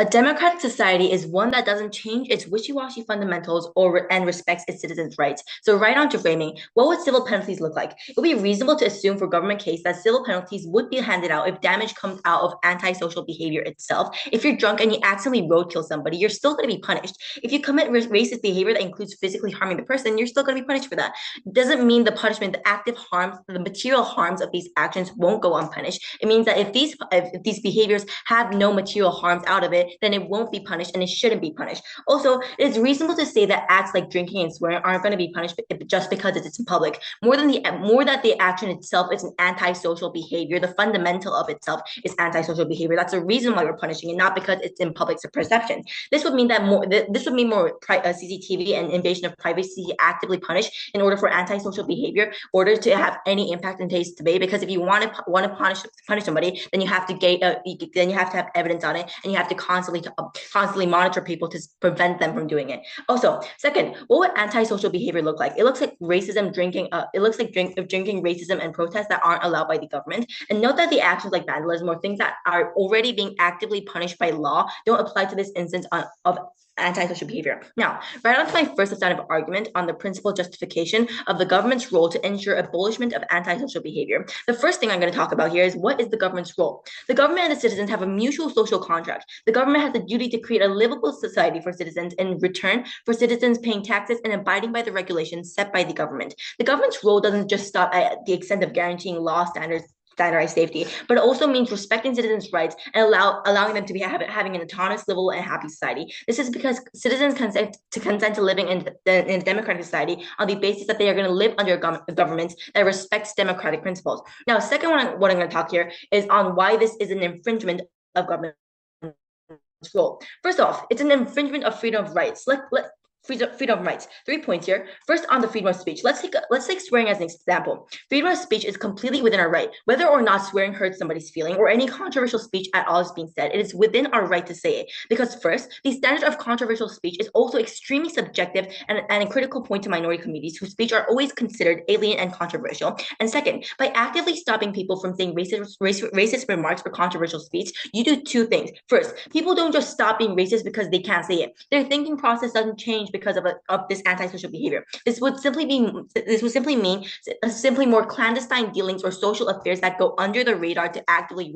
A democratic society is one that doesn't change its wishy-washy fundamentals and respects its citizens' rights. So right on to framing, what would civil penalties look like? It would be reasonable to assume for government case that civil penalties would be handed out if damage comes out of antisocial behavior itself. If you're drunk and you accidentally roadkill somebody, you're still going to be punished. If you commit racist behavior that includes physically harming the person, you're still going to be punished for that. Doesn't mean the punishment, the active harms, the material harms of these actions won't go unpunished. It means that if these behaviors have no material harms out of it, then it won't be punished and it shouldn't be punished. Also, it's reasonable to say that acts like drinking and swearing aren't going to be punished just because it's in public. More that the action itself is an antisocial behavior, the fundamental of itself is antisocial behavior. That's the reason why we're punishing it, not because it's in public perception. This would mean that more. This would mean more CCTV and invasion of privacy actively punished in order for antisocial behavior, in order to have any impact in today's debate. Because if you want to punish somebody, then you have to have evidence on it, and you have to constantly monitor people to prevent them from doing it. Also, second, what would antisocial behavior look like? It looks like racism, drinking. It looks like drinking, racism, and protests that aren't allowed by the government. And note that the actions like vandalism or things that are already being actively punished by law don't apply to this instance of antisocial behavior. Now, right on to my first substantive argument on the principal justification of the government's role to ensure abolishment of antisocial behavior. The first thing I'm going to talk about here is what is the government's role? The government and the citizens have a mutual social contract. The government has a duty to create a livable society for citizens in return for citizens paying taxes and abiding by the regulations set by the government. The government's role doesn't just stop at the extent of guaranteeing law standardized safety, but it also means respecting citizens' rights and allowing them to be having an autonomous, livable, and happy society. This is because citizens consent to living in a democratic society on the basis that they are going to live under a government that respects democratic principles. Now, second one, what I'm going to talk here is on why this is an infringement of government role. First off, it's an infringement of freedom of rights. Freedom of rights. 3 points here. First, on the freedom of speech. Let's take swearing as an example. Freedom of speech is completely within our right. Whether or not swearing hurts somebody's feeling or any controversial speech at all is being said, it is within our right to say it. Because first, the standard of controversial speech is also extremely subjective and a critical point to minority communities whose speech are always considered alien and controversial. And second, by actively stopping people from saying racist remarks or controversial speech, you do two things. First, people don't just stop being racist because they can't say it. Their thinking process doesn't change because of this antisocial behavior. This would simply mean simply more clandestine dealings or social affairs that go under the radar to actively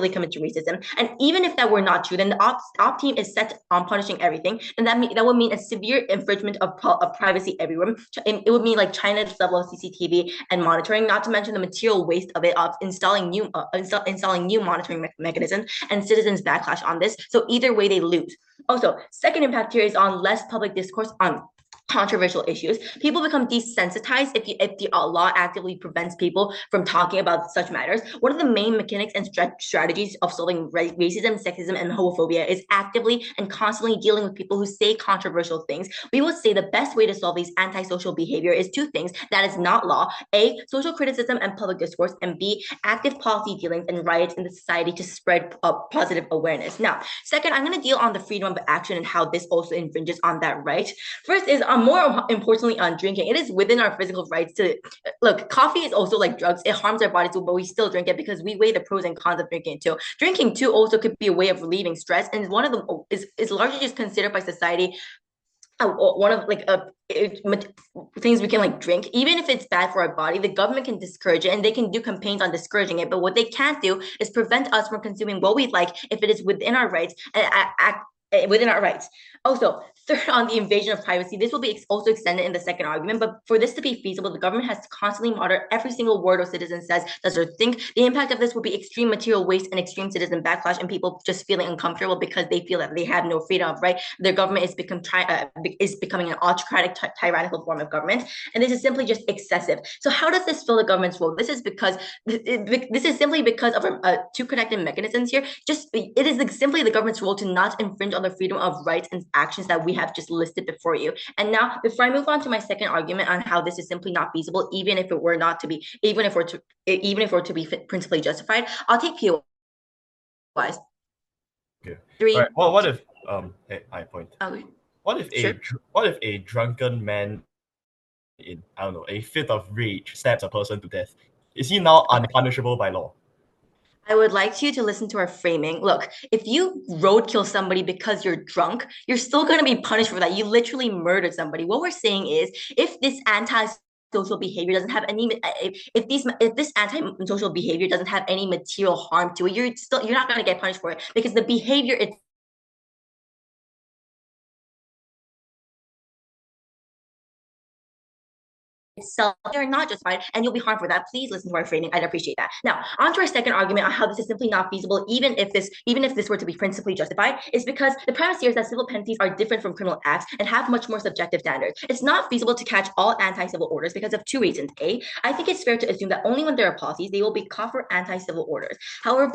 commit to racism. And even if that were not true, then the op team is set on punishing everything, and that would mean a severe infringement of privacy everywhere. It would mean like China's level of CCTV and monitoring, not to mention the material waste of it of installing new monitoring mechanisms and citizens backlash on this. So either way, they lose. Also, second impact here is on less public discourse on controversial issues. People become desensitized if the law actively prevents people from talking about such matters. One of the main mechanics and strategies of solving racism, sexism, and homophobia is actively and constantly dealing with people who say controversial things. We would say the best way to solve these antisocial behavior is two things. That is not law. A, social criticism and public discourse, and B, active policy dealings and riots in the society to spread positive awareness. Now, second, I'm going to deal on the freedom of action and how this also infringes on that right. First is more importantly on drinking. It is within our physical rights to look. Coffee is also like drugs. It harms our bodies too, but we still drink it because we weigh the pros and cons of drinking it too. Drinking too also could be a way of relieving stress, and one of them is largely just considered by society one of things we can like drink. Even if it's bad for our body, the government can discourage it and they can do campaigns on discouraging it, but what they can't do is prevent us from consuming what we like if it is within our rights and within our rights. Also, third, on the invasion of privacy, this will be also extended in the second argument, but for this to be feasible, the government has to constantly monitor every single word a citizen says, does, or think. The impact of this will be extreme material waste and extreme citizen backlash, and people just feeling uncomfortable because they feel that they have no freedom of right. Their government is becoming an autocratic, tyrannical form of government, and this is simply just excessive. So how does this fill the government's role? This is simply because of two connected mechanisms here. It is simply the government's role to not infringe on the freedom of rights and actions that we have just listed before you. And now, before I move on to my second argument on how this is simply not feasible, even if it were to be principally justified, I'll take POIs. Okay. All Three. right. What if hey, I point. Okay. What if a drunken man in a fit of rage stabs a person to death? Is he now unpunishable by law? I would like you to listen to our framing. Look, if you roadkill somebody because you're drunk, you're still going to be punished for that. You literally murdered somebody. What we're saying is, if this anti-social behavior doesn't have any, if this anti-social behavior doesn't have any material harm to it, you're not going to get punished for it because the behavior itself are not justified and you'll be harmed for that. Please listen to our framing. I'd appreciate that. Now, on to our second argument on how this is simply not feasible, even if this were to be principally justified, is because the premise here is that civil penalties are different from criminal acts and have much more subjective standards. It's not feasible to catch all anti-civil orders because of two reasons. A, I think it's fair to assume that only when there are policies, they will be caught for anti-civil orders. However,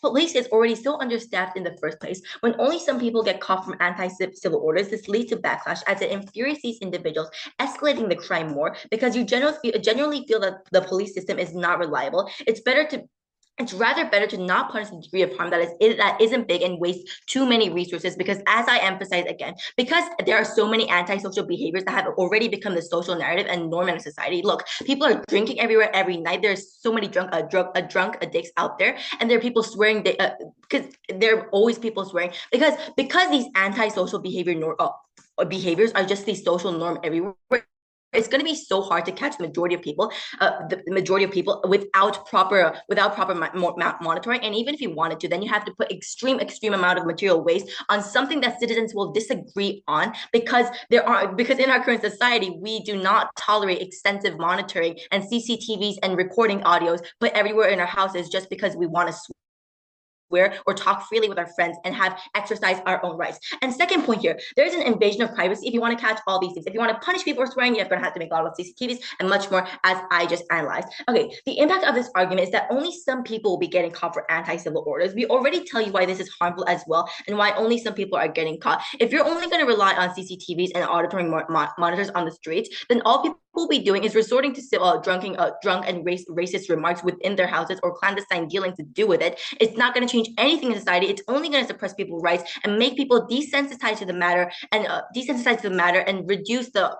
police is already so understaffed in the first place. When only some people get caught from anti-civil orders, this leads to backlash as it infuriates these individuals, escalating the crime more because you generally feel that the police system is not reliable. It's rather better to not punish the degree of harm that isn't big and waste too many resources because, as I emphasize again, because there are so many antisocial behaviors that have already become the social narrative and norm in society. Look, people are drinking everywhere every night. There's so many drunk addicts out there, and there are people swearing because there are always people swearing because these antisocial behaviors are just the social norm everywhere. It's going to be so hard to catch the majority of people without proper monitoring. And even if you wanted to, then you have to put extreme amount of material waste on something that citizens will disagree on because in our current society we do not tolerate extensive monitoring and CCTVs and recording audios put everywhere in our houses just because we want to or talk freely with our friends and have exercise our own rights. And second point here, there is an invasion of privacy if you want to catch all these things. If you want to punish people for swearing, you're going to have to make a lot of CCTVs and much more, as I just analyzed. Okay, the impact of this argument is that only some people will be getting caught for anti-civil orders. We already tell you why this is harmful as well and why only some people are getting caught. If you're only going to rely on CCTVs and auditory monitors on the streets, then all people will be doing is resorting to drunk and racist remarks within their houses or clandestine dealing to do with it. It's not going to change anything in society. It's only going to suppress people's rights and make people desensitized to the matter and reduce the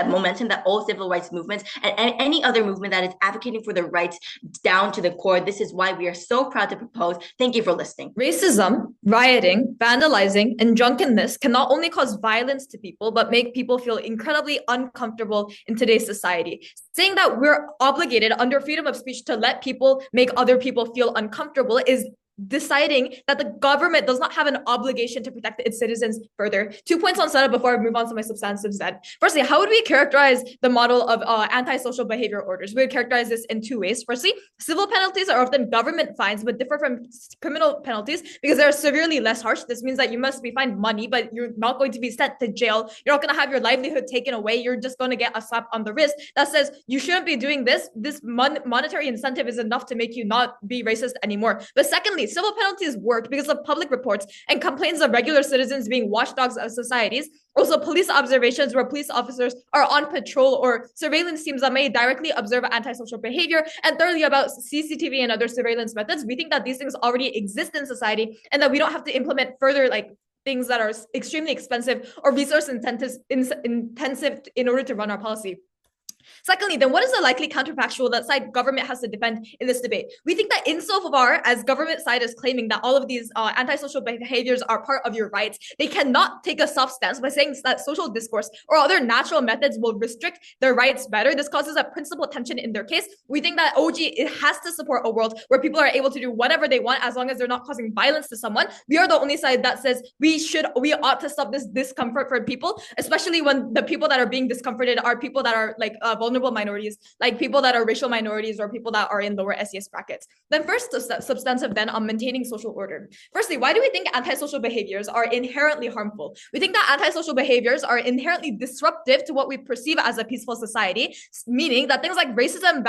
momentum that all civil rights movements and any other movement that is advocating for the rights down to the core. This is why we are so proud to propose. Thank you for listening. Racism, rioting, vandalizing, and drunkenness can not only cause violence to people, but make people feel incredibly uncomfortable in today's society. Saying that we're obligated under freedom of speech to let people make other people feel uncomfortable is deciding that the government does not have an obligation to protect its citizens further. 2 points on setup before I move on to my substantive set. Firstly, how would we characterize the model of antisocial behavior orders? We would characterize this in two ways. Firstly, civil penalties are often government fines, but differ from criminal penalties because they're severely less harsh. This means that you must be fined money, but you're not going to be sent to jail. You're not going to have your livelihood taken away. You're just going to get a slap on the wrist that says you shouldn't be doing this. This monetary incentive is enough to make you not be racist anymore. But secondly, civil penalties work because of public reports and complaints of regular citizens being watchdogs of societies. Also, police observations where police officers are on patrol or surveillance teams that may directly observe antisocial behavior. And thirdly, about CCTV and other surveillance methods, we think that these things already exist in society and that we don't have to implement further things that are extremely expensive or resource intensive in order to run our policy. Secondly, then what is the likely counterfactual that side government has to defend in this debate? We think that insofar as government side is claiming that all of these antisocial behaviors are part of your rights, they cannot take a soft stance by saying that social discourse or other natural methods will restrict their rights better. This causes a principal tension in their case. We think that it has to support a world where people are able to do whatever they want as long as they're not causing violence to someone. We are the only side that says we ought to stop this discomfort for people, especially when the people that are being discomforted are people that are vulnerable minorities, like people that are racial minorities or people that are in lower SES brackets. Then first, substantive then on maintaining social order. Firstly, why do we think antisocial behaviors are inherently harmful? We think that antisocial behaviors are inherently disruptive to what we perceive as a peaceful society, meaning that things like racism,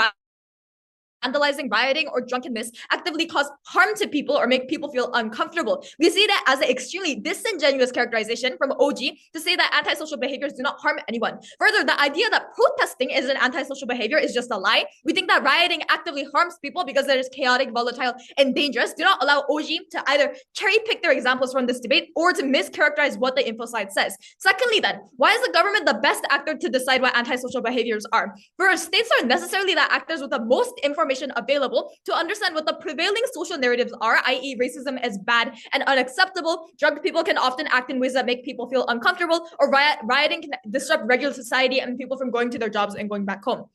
vandalizing, rioting, or drunkenness actively cause harm to people or make people feel uncomfortable. We see that as an extremely disingenuous characterization from OG to say that antisocial behaviors do not harm anyone. Further, the idea that protesting is an antisocial behavior is just a lie. We think that rioting actively harms people because it is chaotic, volatile, and dangerous. Do not allow OG to either cherry pick their examples from this debate or to mischaracterize what the info slide says. Secondly, then, why is the government the best actor to decide what antisocial behaviors are? First, states are necessarily the actors with the most information information available to understand what the prevailing social narratives are, i.e. racism is bad and unacceptable. Drunk people can often act in ways that make people feel uncomfortable, or rioting can disrupt regular society and people from going to their jobs and going back home.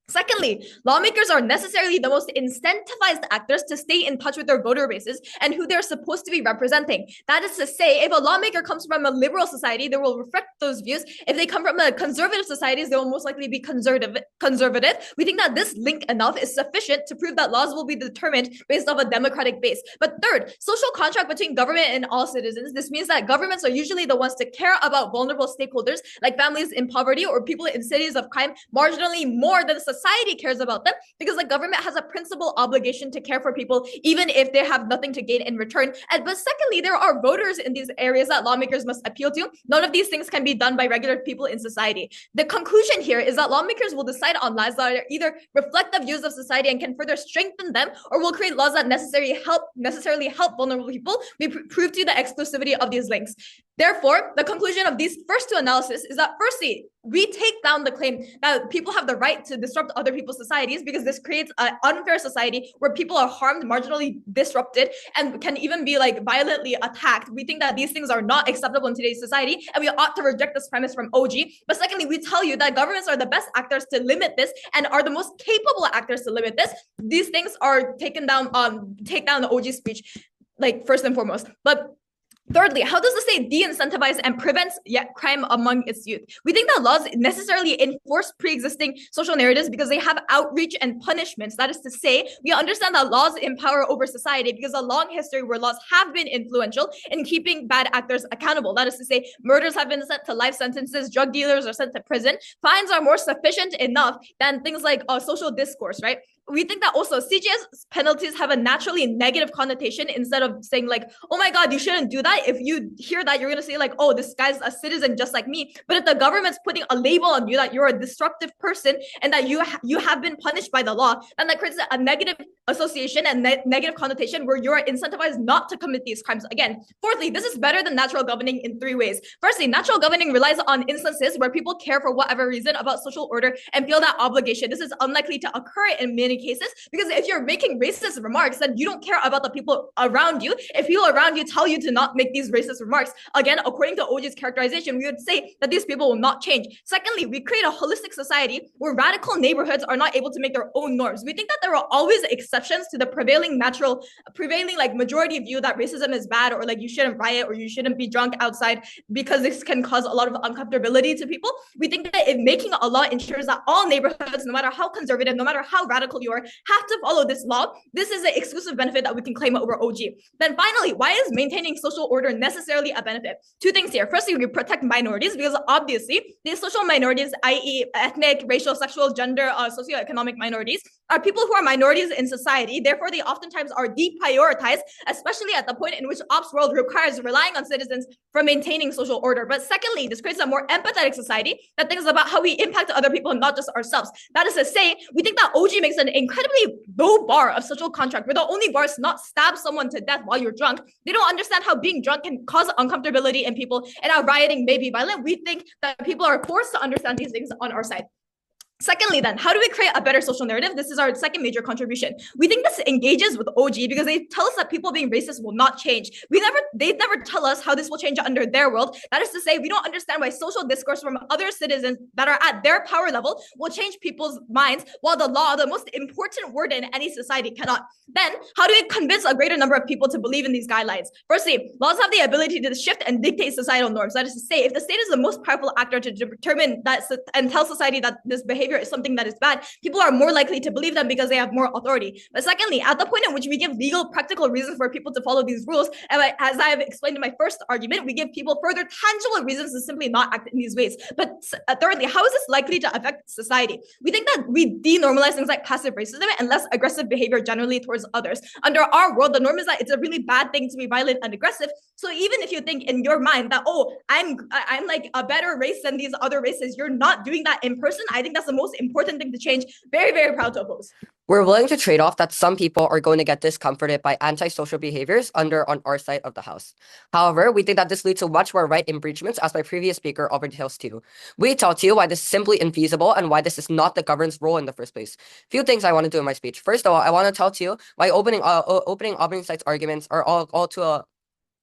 Secondly, lawmakers are necessarily the most incentivized actors to stay in touch with their voter bases and who they're supposed to be representing. That is to say, if a lawmaker comes from a liberal society, they will reflect those views. If they come from a conservative society, they will most likely be conservative. We think that this link enough is sufficient to prove that laws will be determined based off a democratic base. But third, social contract between government and all citizens. This means that governments are usually the ones to care about vulnerable stakeholders like families in poverty or people in cities of crime marginally more than society cares about them, because the government has a principal obligation to care for people even if they have nothing to gain in return. But secondly, there are voters in these areas that lawmakers must appeal to. None of these things can be done by regular people in society. The conclusion here is that lawmakers will decide on laws that either reflect the views of society and can further strengthen them, or will create laws that necessarily help vulnerable people. We prove to you the exclusivity of these links. Therefore, the conclusion of these first two analyses is that firstly, we take down the claim that people have the right to disrupt other people's societies, because this creates an unfair society where people are harmed, marginally disrupted, and can even be like violently attacked. We think that these things are not acceptable in today's society, and we ought to reject this premise from OG. But secondly, we tell you that governments are the best actors to limit this and are the most capable actors to limit this. These things are taken down take down the OG speech, like first and foremost. But thirdly, how does the state de-incentivize and prevents crime among its youth? We think that laws necessarily enforce pre-existing social narratives because they have outreach and punishments. That is to say, we understand that laws empower over society because a long history where laws have been influential in keeping bad actors accountable. That is to say, murders have been sent to life sentences, drug dealers are sent to prison. Fines are more sufficient enough than things like social discourse, right? We think that also CGS penalties have a naturally negative connotation instead of saying like, oh my God, you shouldn't do that. If you hear that, you're going to say like, oh, this guy's a citizen just like me. But if the government's putting a label on you that you're a disruptive person and that you have been punished by the law, then that creates a negative association and negative connotation where you're incentivized not to commit these crimes again. Fourthly, this is better than natural governing in three ways. Firstly, natural governing relies on instances where people care for whatever reason about social order and feel that obligation. This is unlikely to occur in many cases, because if you're making racist remarks, then you don't care about the people around you. If people around you tell you to not make these racist remarks, again, according to OG's characterization, we would say that these people will not change. Secondly, we create a holistic society where radical neighborhoods are not able to make their own norms. We think that there are always exceptions to the prevailing like majority view that racism is bad, or like you shouldn't riot or you shouldn't be drunk outside because this can cause a lot of uncomfortability to people. We think that if making a law ensures that all neighborhoods, no matter how conservative, no matter how radical you are, have to follow this law, this is an exclusive benefit that we can claim over OG. Then finally, why is maintaining social order necessarily a benefit? Two things here. Firstly, we protect minorities because obviously these social minorities, i.e. ethnic, racial, sexual, gender, socioeconomic minorities, are people who are minorities in society. Therefore, they oftentimes are deprioritized, especially at the point in which ops world requires relying on citizens for maintaining social order. But secondly, this creates a more empathetic society that thinks about how we impact other people, not just ourselves. That is to say, we think that OG makes an incredibly low bar of social contract, where the only bar is not stab someone to death while you're drunk. They don't understand how being drunk can cause uncomfortability in people and how rioting may be violent. We think that people are forced to understand these things on our side. Secondly, then, how do we create a better social narrative? This is our second major contribution. We think this engages with OG because they tell us that people being racist will not change. They never tell us how this will change under their world. That is to say, we don't understand why social discourse from other citizens that are at their power level will change people's minds, while the law, the most important word in any society, cannot. Then, how do we convince a greater number of people to believe in these guidelines? Firstly, laws have the ability to shift and dictate societal norms. That is to say, if the state is the most powerful actor to determine that and tell society that this behavior is something that is bad, people are more likely to believe them because they have more authority. But secondly, at the point in which we give legal practical reasons for people to follow these rules, and as I have explained in my first argument, we give people further tangible reasons to simply not act in these ways. But thirdly, how is this likely to affect society? We think that we denormalize things like passive racism and less aggressive behavior generally towards others. Under our world, the norm is that it's a really bad thing to be violent and aggressive. So even if you think in your mind that, oh, I'm like a better race than these other races, you're not doing that in person, I think that's the most important thing to change. Very, very proud to oppose. We're willing to trade off that some people are going to get discomforted by antisocial behaviors on our side of the house. However, we think that this leads to much more right impeachments, as my previous speaker already tells too. We tell to you why this is simply infeasible and why this is not the government's role in the first place. Few things I want to do in my speech. First of all, I want to tell to you why opening Auburn sites arguments are all to a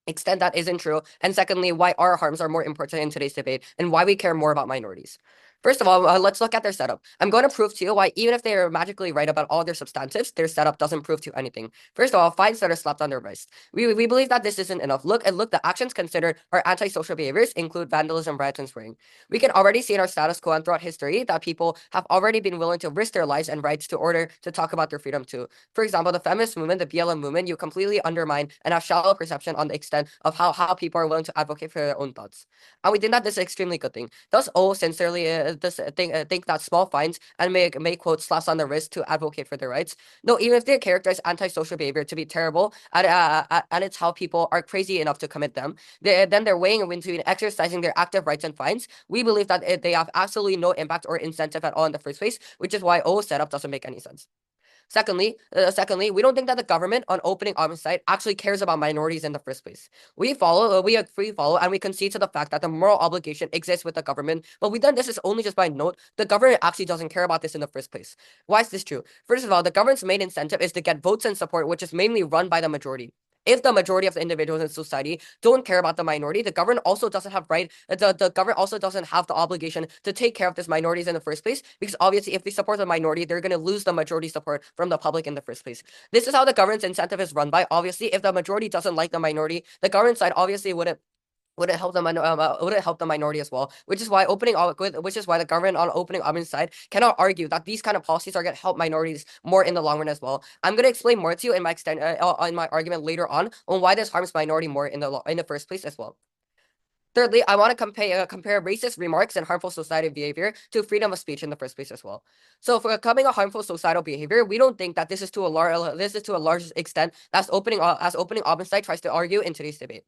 extent that isn't true, and secondly, why our harms are more important in today's debate and why we care more about minorities. First of all, let's look at their setup. I'm going to prove to you why even if they are magically right about all their substantives, their setup doesn't prove to you anything. First of all, fines that are slapped on their wrist. We believe that this isn't enough. Look, the actions considered are antisocial behaviors include vandalism, rioting, and swearing. We can already see in our status quo and throughout history that people have already been willing to risk their lives and rights to order to talk about their freedom too. For example, the feminist movement, the BLM movement, you completely undermine and have shallow perception on the extent of how people are willing to advocate for their own thoughts. And we think that this is an extremely good thing. Thus, sincerely, think that small fines and make quote slaps on the wrist to advocate for their rights. No, even if they characterize antisocial behavior to be terrible, and it's how people are crazy enough to commit them, then they're weighing in between exercising their active rights and fines. We believe that they have absolutely no impact or incentive at all in the first place, which is why O setup doesn't make any sense. Secondly, we don't think that the government on opening Auburn site actually cares about minorities in the first place. We follow, and we concede to the fact that the moral obligation exists with the government, but we done this is only just by note. The government actually doesn't care about this in the first place. Why is this true? First of all, the government's main incentive is to get votes and support, which is mainly run by the majority. If the majority of the individuals in society don't care about the minority, the government also doesn't have the government also doesn't have the obligation to take care of these minorities in the first place, because obviously if they support the minority, they're going to lose the majority support from the public in the first place. This is how the government's incentive is run by. Obviously, if the majority doesn't like the minority, the government side obviously wouldn't help the minority as well, which is why the government on opening Auburn side cannot argue that these kind of policies are going to help minorities more in the long run as well. I'm going to explain more to you in my argument later on why this harms minority more in the first place as well. Thirdly, I want to compare racist remarks and harmful societal behavior to freedom of speech in the first place as well. So for coming a harmful societal behavior, we don't think that this is to a large extent as opening Auburn side tries to argue in today's debate.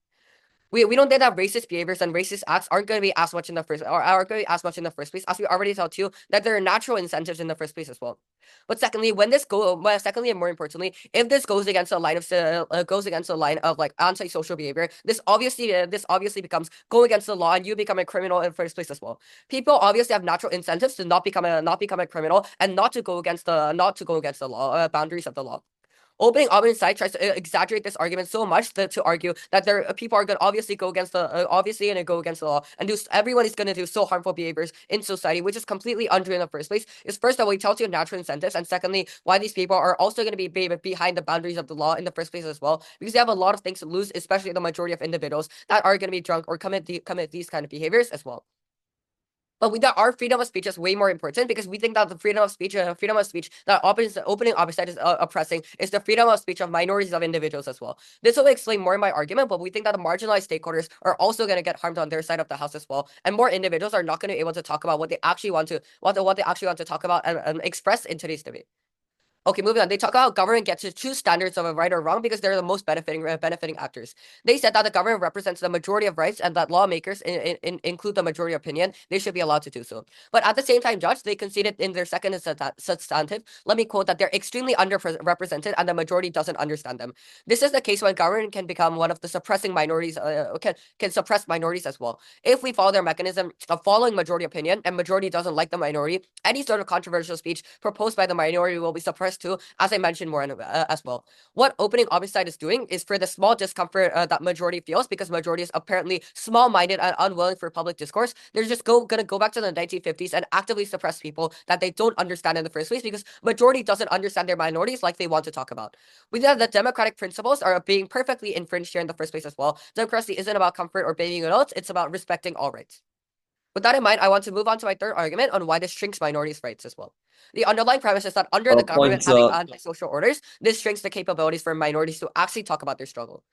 We don't think that racist behaviors and racist acts aren't going to be as much in the first place, as we already told you that there are natural incentives in the first place as well. But secondly, and more importantly, if this goes against the line of like antisocial behavior, this obviously becomes going against the law, and you become a criminal in the first place as well. People obviously have natural incentives to not become a criminal and not to go against the law boundaries of the law. Opening Auburn side tries to exaggerate this argument so much to argue that people are going to obviously go against the law, and everyone is going to do so harmful behaviors in society, which is completely untrue in the first place. Is first of all, we tell you natural incentives, and secondly, why these people are also going to be behind the boundaries of the law in the first place as well, because they have a lot of things to lose, especially the majority of individuals that are going to be drunk or commit these kind of behaviors as well. But our freedom of speech is way more important, because we think that the freedom of speech that opening Auburn side is oppressing is the freedom of speech of minorities of individuals as well. This will explain more in my argument, but we think that the marginalized stakeholders are also going to get harmed on their side of the house as well, and more individuals are not going to be able to talk about what they actually want to talk about and express in today's debate. Okay, moving on. They talk about government gets to choose standards of a right or wrong because they're the most benefiting actors. They said that the government represents the majority of rights and that lawmakers include the majority opinion. They should be allowed to do so. But at the same time, Judge, they conceded in their second substantive, let me quote, that they're extremely underrepresented and the majority doesn't understand them. This is the case when government can become one of the suppressing minorities, can suppress minorities as well. If we follow their mechanism of following majority opinion and majority doesn't like the minority, any sort of controversial speech proposed by the minority will be suppressed too, as I mentioned more as well. What opening Auburn side is doing is for the small discomfort that majority feels, because majority is apparently small-minded and unwilling for public discourse. They're just gonna go back to the 1950s and actively suppress people that they don't understand in the first place, because majority doesn't understand their minorities like they want to talk about. We know that democratic principles are being perfectly infringed here in the first place as well. Democracy isn't about comfort or babying adults, it's about respecting all rights. With that in mind, I want to move on to my third argument on why this shrinks minorities' rights as well. The underlying premise is that under the government having antisocial orders, this shrinks the capabilities for minorities to actually talk about their struggle.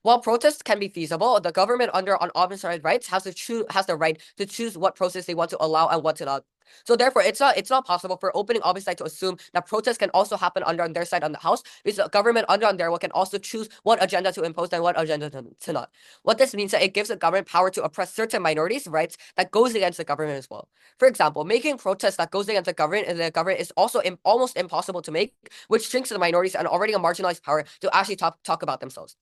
While protests can be feasible, the government under unauthorized rights has the right to choose what process they want to allow and what to not. So therefore, it's not possible for opening office side to assume that protests can also happen under on their side on the House, because the government under on their can also choose what agenda to impose and what agenda to not. What this means that it gives the government power to oppress certain minorities' rights that goes against the government as well. For example, making protests that goes against the government is also almost impossible to make, which shrinks the minorities and already a marginalized power to actually talk about themselves.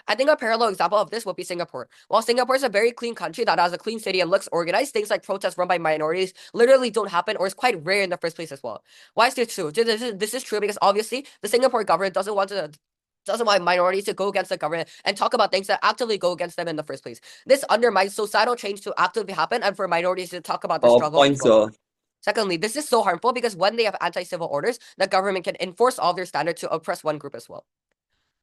I think a parallel example of this would be Singapore. While Singapore is a very clean country that has a clean city and looks organized, things like protests run by minorities literally don't happen or is quite rare in the first place as well. Why is this true? This is true because obviously the Singapore government doesn't want minorities to go against the government and talk about things that actively go against them in the first place. This undermines societal change to actively happen and for minorities to talk about the struggles. Point, sir. Secondly, this is so harmful because when they have anti-civil orders, the government can enforce all their standards to oppress one group as well.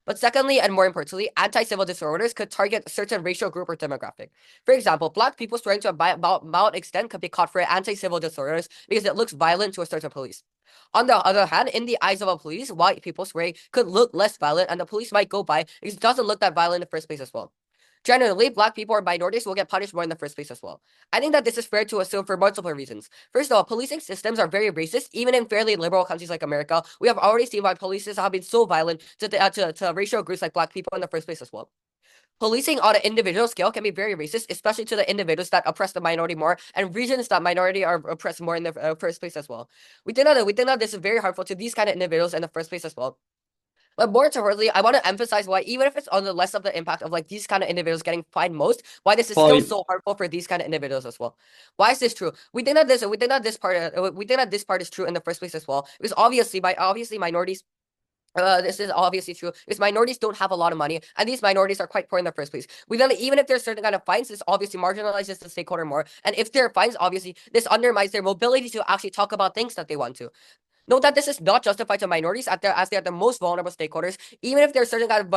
But secondly, and more importantly, anti-civil disorders could target a certain racial group or demographic. For example, Black people swearing to a mild extent could be caught for anti-civil disorders because it looks violent to a certain police. On the other hand, in the eyes of a police, white people swearing could look less violent and the police might go by because it doesn't look that violent in the first place as well. Generally, Black people or minorities will get punished more in the first place as well. I think that this is fair to assume for multiple reasons. First of all, policing systems are very racist. Even in fairly liberal countries like America, we have already seen why police have been so violent to racial groups like Black people in the first place as well. Policing on an individual scale can be very racist, especially to the individuals that oppress the minority more and regions that minority are oppressed more in the first place as well. We think that this is very harmful to these kind of individuals in the first place as well. But more importantly, I want to emphasize why, even if it's on the less of the impact of like these kind of individuals getting fined most, why this is still so harmful for these kind of individuals as well. Why is this true? We think that this part is true in the first place as well, because obviously minorities. This is obviously true because minorities don't have a lot of money and these minorities are quite poor in the first place. Even if there's certain kind of fines, this obviously marginalizes the stakeholder more. And if there are fines, obviously this undermines their mobility to actually talk about things that they want to. Note that this is not justified to minorities as they are the most vulnerable stakeholders. Even if there's certain kind of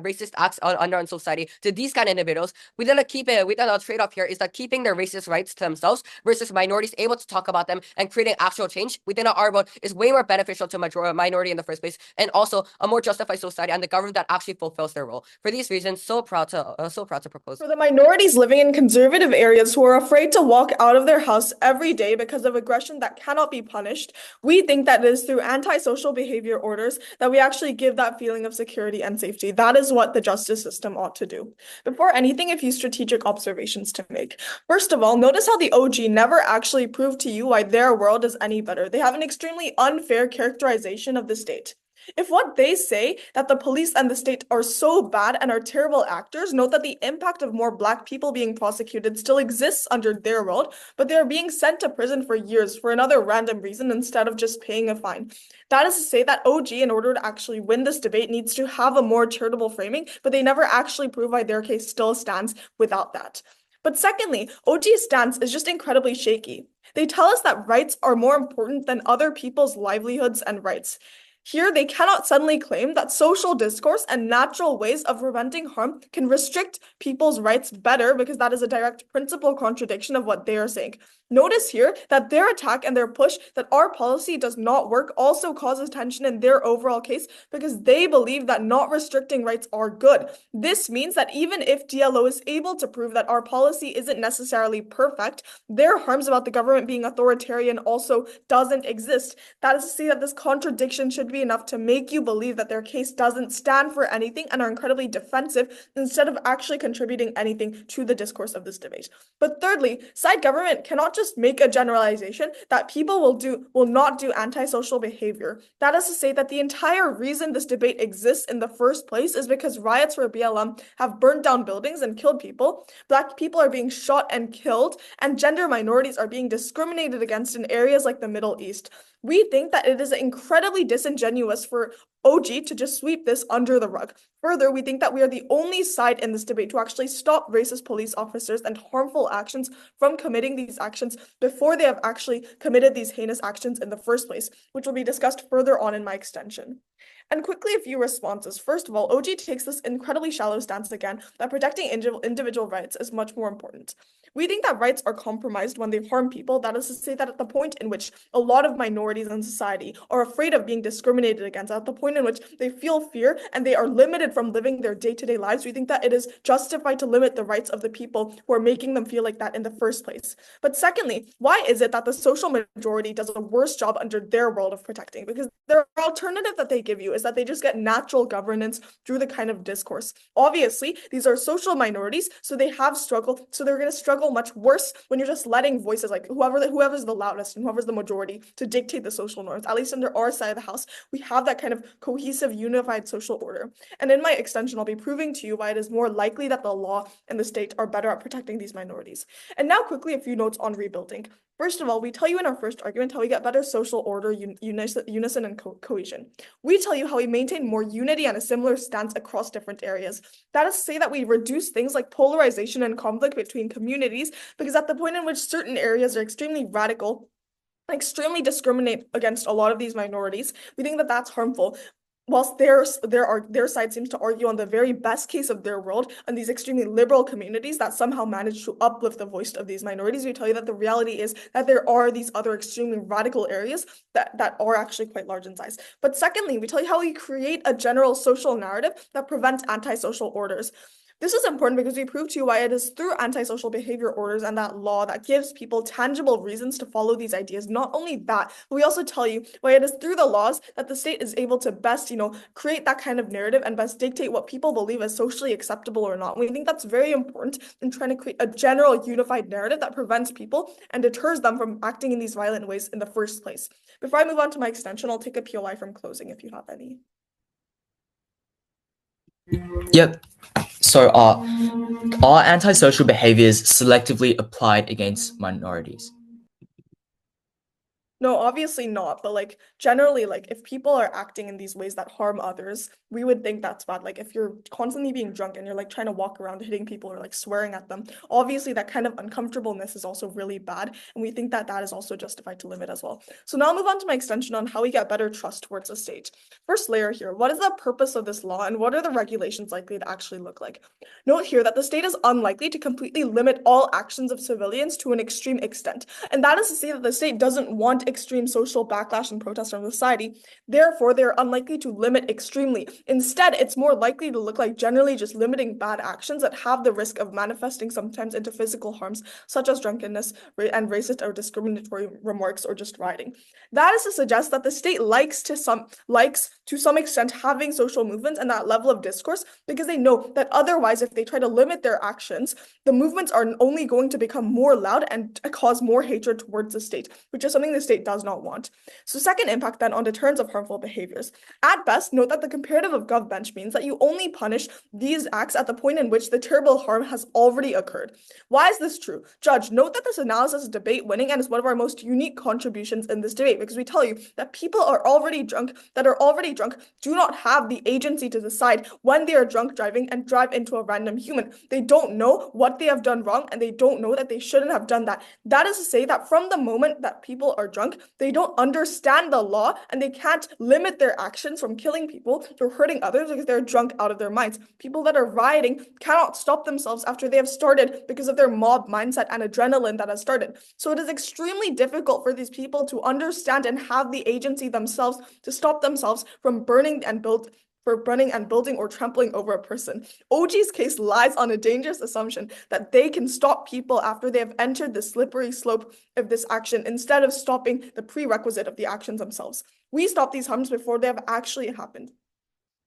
racist acts on society to these kind of individuals, we then a trade-off here is that keeping their racist rights to themselves versus minorities able to talk about them and creating actual change within our vote is way more beneficial to minority in the first place, and also a more justified society and the government that actually fulfills their role. For these reasons, so proud to propose. For the minorities living in conservative areas who are afraid to walk out of their house every day because of aggression that cannot be punished, we think that it is through anti-social behavior orders that we actually give that feeling of security and safety. That is what the justice system ought to do. Before anything, a few strategic observations to make. First of all, notice how the OG never actually proved to you why their world is any better. They have an extremely unfair characterization of the state. If what they say that the police and the state are so bad and are terrible actors, note that the impact of more Black people being prosecuted still exists under their world, but they are being sent to prison for years for another random reason instead of just paying a fine. That is to say that OG, in order to actually win this debate, needs to have a more charitable framing, but they never actually prove why their case still stands without that. But secondly, OG's stance is just incredibly shaky. They tell us that rights are more important than other people's livelihoods and rights. Here, they cannot suddenly claim that social discourse and natural ways of preventing harm can restrict people's rights better because that is a direct principle contradiction of what they are saying. Notice here that their attack and their push that our policy does not work also causes tension in their overall case because they believe that not restricting rights are good. This means that even if DLO is able to prove that our policy isn't necessarily perfect, their harms about the government being authoritarian also doesn't exist. That is to say that this contradiction should be enough to make you believe that their case doesn't stand for anything and are incredibly defensive instead of actually contributing anything to the discourse of this debate. But thirdly, side government cannot just make a generalization that people will not do antisocial behavior. That is to say that the entire reason this debate exists in the first place is because riots for BLM have burned down buildings and killed people, Black people are being shot and killed, and gender minorities are being discriminated against in areas like the Middle East. We think that it is incredibly disingenuous for OG to just sweep this under the rug. Further, we think that we are the only side in this debate to actually stop racist police officers and harmful actions from committing these actions before they have actually committed these heinous actions in the first place, which will be discussed further on in my extension. And quickly, a few responses. First of all, OG takes this incredibly shallow stance again that protecting individual rights is much more important. We think that rights are compromised when they harm people. That is to say that at the point in which a lot of minorities in society are afraid of being discriminated against, at the point in which they feel fear and they are limited from living their day-to-day lives, we think that it is justified to limit the rights of the people who are making them feel like that in the first place. But secondly, why is it that the social majority does a worse job under their world of protecting? Because their alternative that they give you is that they just get natural governance through the kind of discourse. Obviously, these are social minorities, so they have struggled, so they're going to struggle much worse when you're just letting voices like whoever's the loudest and whoever's the majority to dictate the social norms. At least under our side of the house, we have that kind of cohesive, unified social order. And in my extension, I'll be proving to you why it is more likely that the law and the state are better at protecting these minorities. And now quickly, a few notes on rebuilding. First of all, we tell you in our first argument how we get better social order, unison, and cohesion. We tell you how we maintain more unity and a similar stance across different areas. That is to say that we reduce things like polarization and conflict between communities, because at the point in which certain areas are extremely radical, extremely discriminate against a lot of these minorities, we think that that's harmful. Whilst their side seems to argue on the very best case of their world and these extremely liberal communities that somehow manage to uplift the voice of these minorities, we tell you that the reality is that there are these other extremely radical areas that are actually quite large in size. But secondly, we tell you how we create a general social narrative that prevents antisocial orders. This is important because we prove to you why it is through antisocial behavior orders and that law that gives people tangible reasons to follow these ideas. Not only that, but we also tell you why it is through the laws that the state is able to best, create that kind of narrative and best dictate what people believe is socially acceptable or not. We think that's very important in trying to create a general unified narrative that prevents people and deters them from acting in these violent ways in the first place. Before I move on to my extension, I'll take a POI from closing if you have any. Yep. So are antisocial behaviors selectively applied against minorities? No, obviously not. But generally, if people are acting in these ways that harm others, we would think that's bad. If you're constantly being drunk and you're trying to walk around hitting people or swearing at them, obviously that kind of uncomfortableness is also really bad. And we think that that is also justified to limit as well. So now I'll move on to my extension on how we get better trust towards the state. First layer here, what is the purpose of this law and what are the regulations likely to actually look like? Note here that the state is unlikely to completely limit all actions of civilians to an extreme extent. And that is to say that the state doesn't want extreme social backlash and protest from society. Therefore, they're unlikely to limit extremely. Instead, it's more likely to look like generally just limiting bad actions that have the risk of manifesting sometimes into physical harms, such as drunkenness and racist or discriminatory remarks or just rioting. That is to suggest that the state likes to some extent having social movements and that level of discourse because they know that otherwise, if they try to limit their actions, the movements are only going to become more loud and cause more hatred towards the state, which is something the state does not want. So second impact then on deterrence of harmful behaviors. At best, note that the comparative of GovBench means that you only punish these acts at the point in which the terrible harm has already occurred. Why is this true? Judge, note that this analysis is debate winning and is one of our most unique contributions in this debate because we tell you that people are already drunk do not have the agency to decide when they are drunk driving and drive into a random human. They don't know what they have done wrong and they don't know that they shouldn't have done that. That is to say that from the moment that people are drunk, they don't understand the law and they can't limit their actions from killing people or hurting others because they're drunk out of their minds. People that are rioting cannot stop themselves after they have started because of their mob mindset and adrenaline that has started. So it is extremely difficult for these people to understand and have the agency themselves to stop themselves from burning and building or trampling over a person. OG's case lies on a dangerous assumption that they can stop people after they have entered the slippery slope of this action instead of stopping the prerequisite of the actions themselves. We stop these harms before they have actually happened.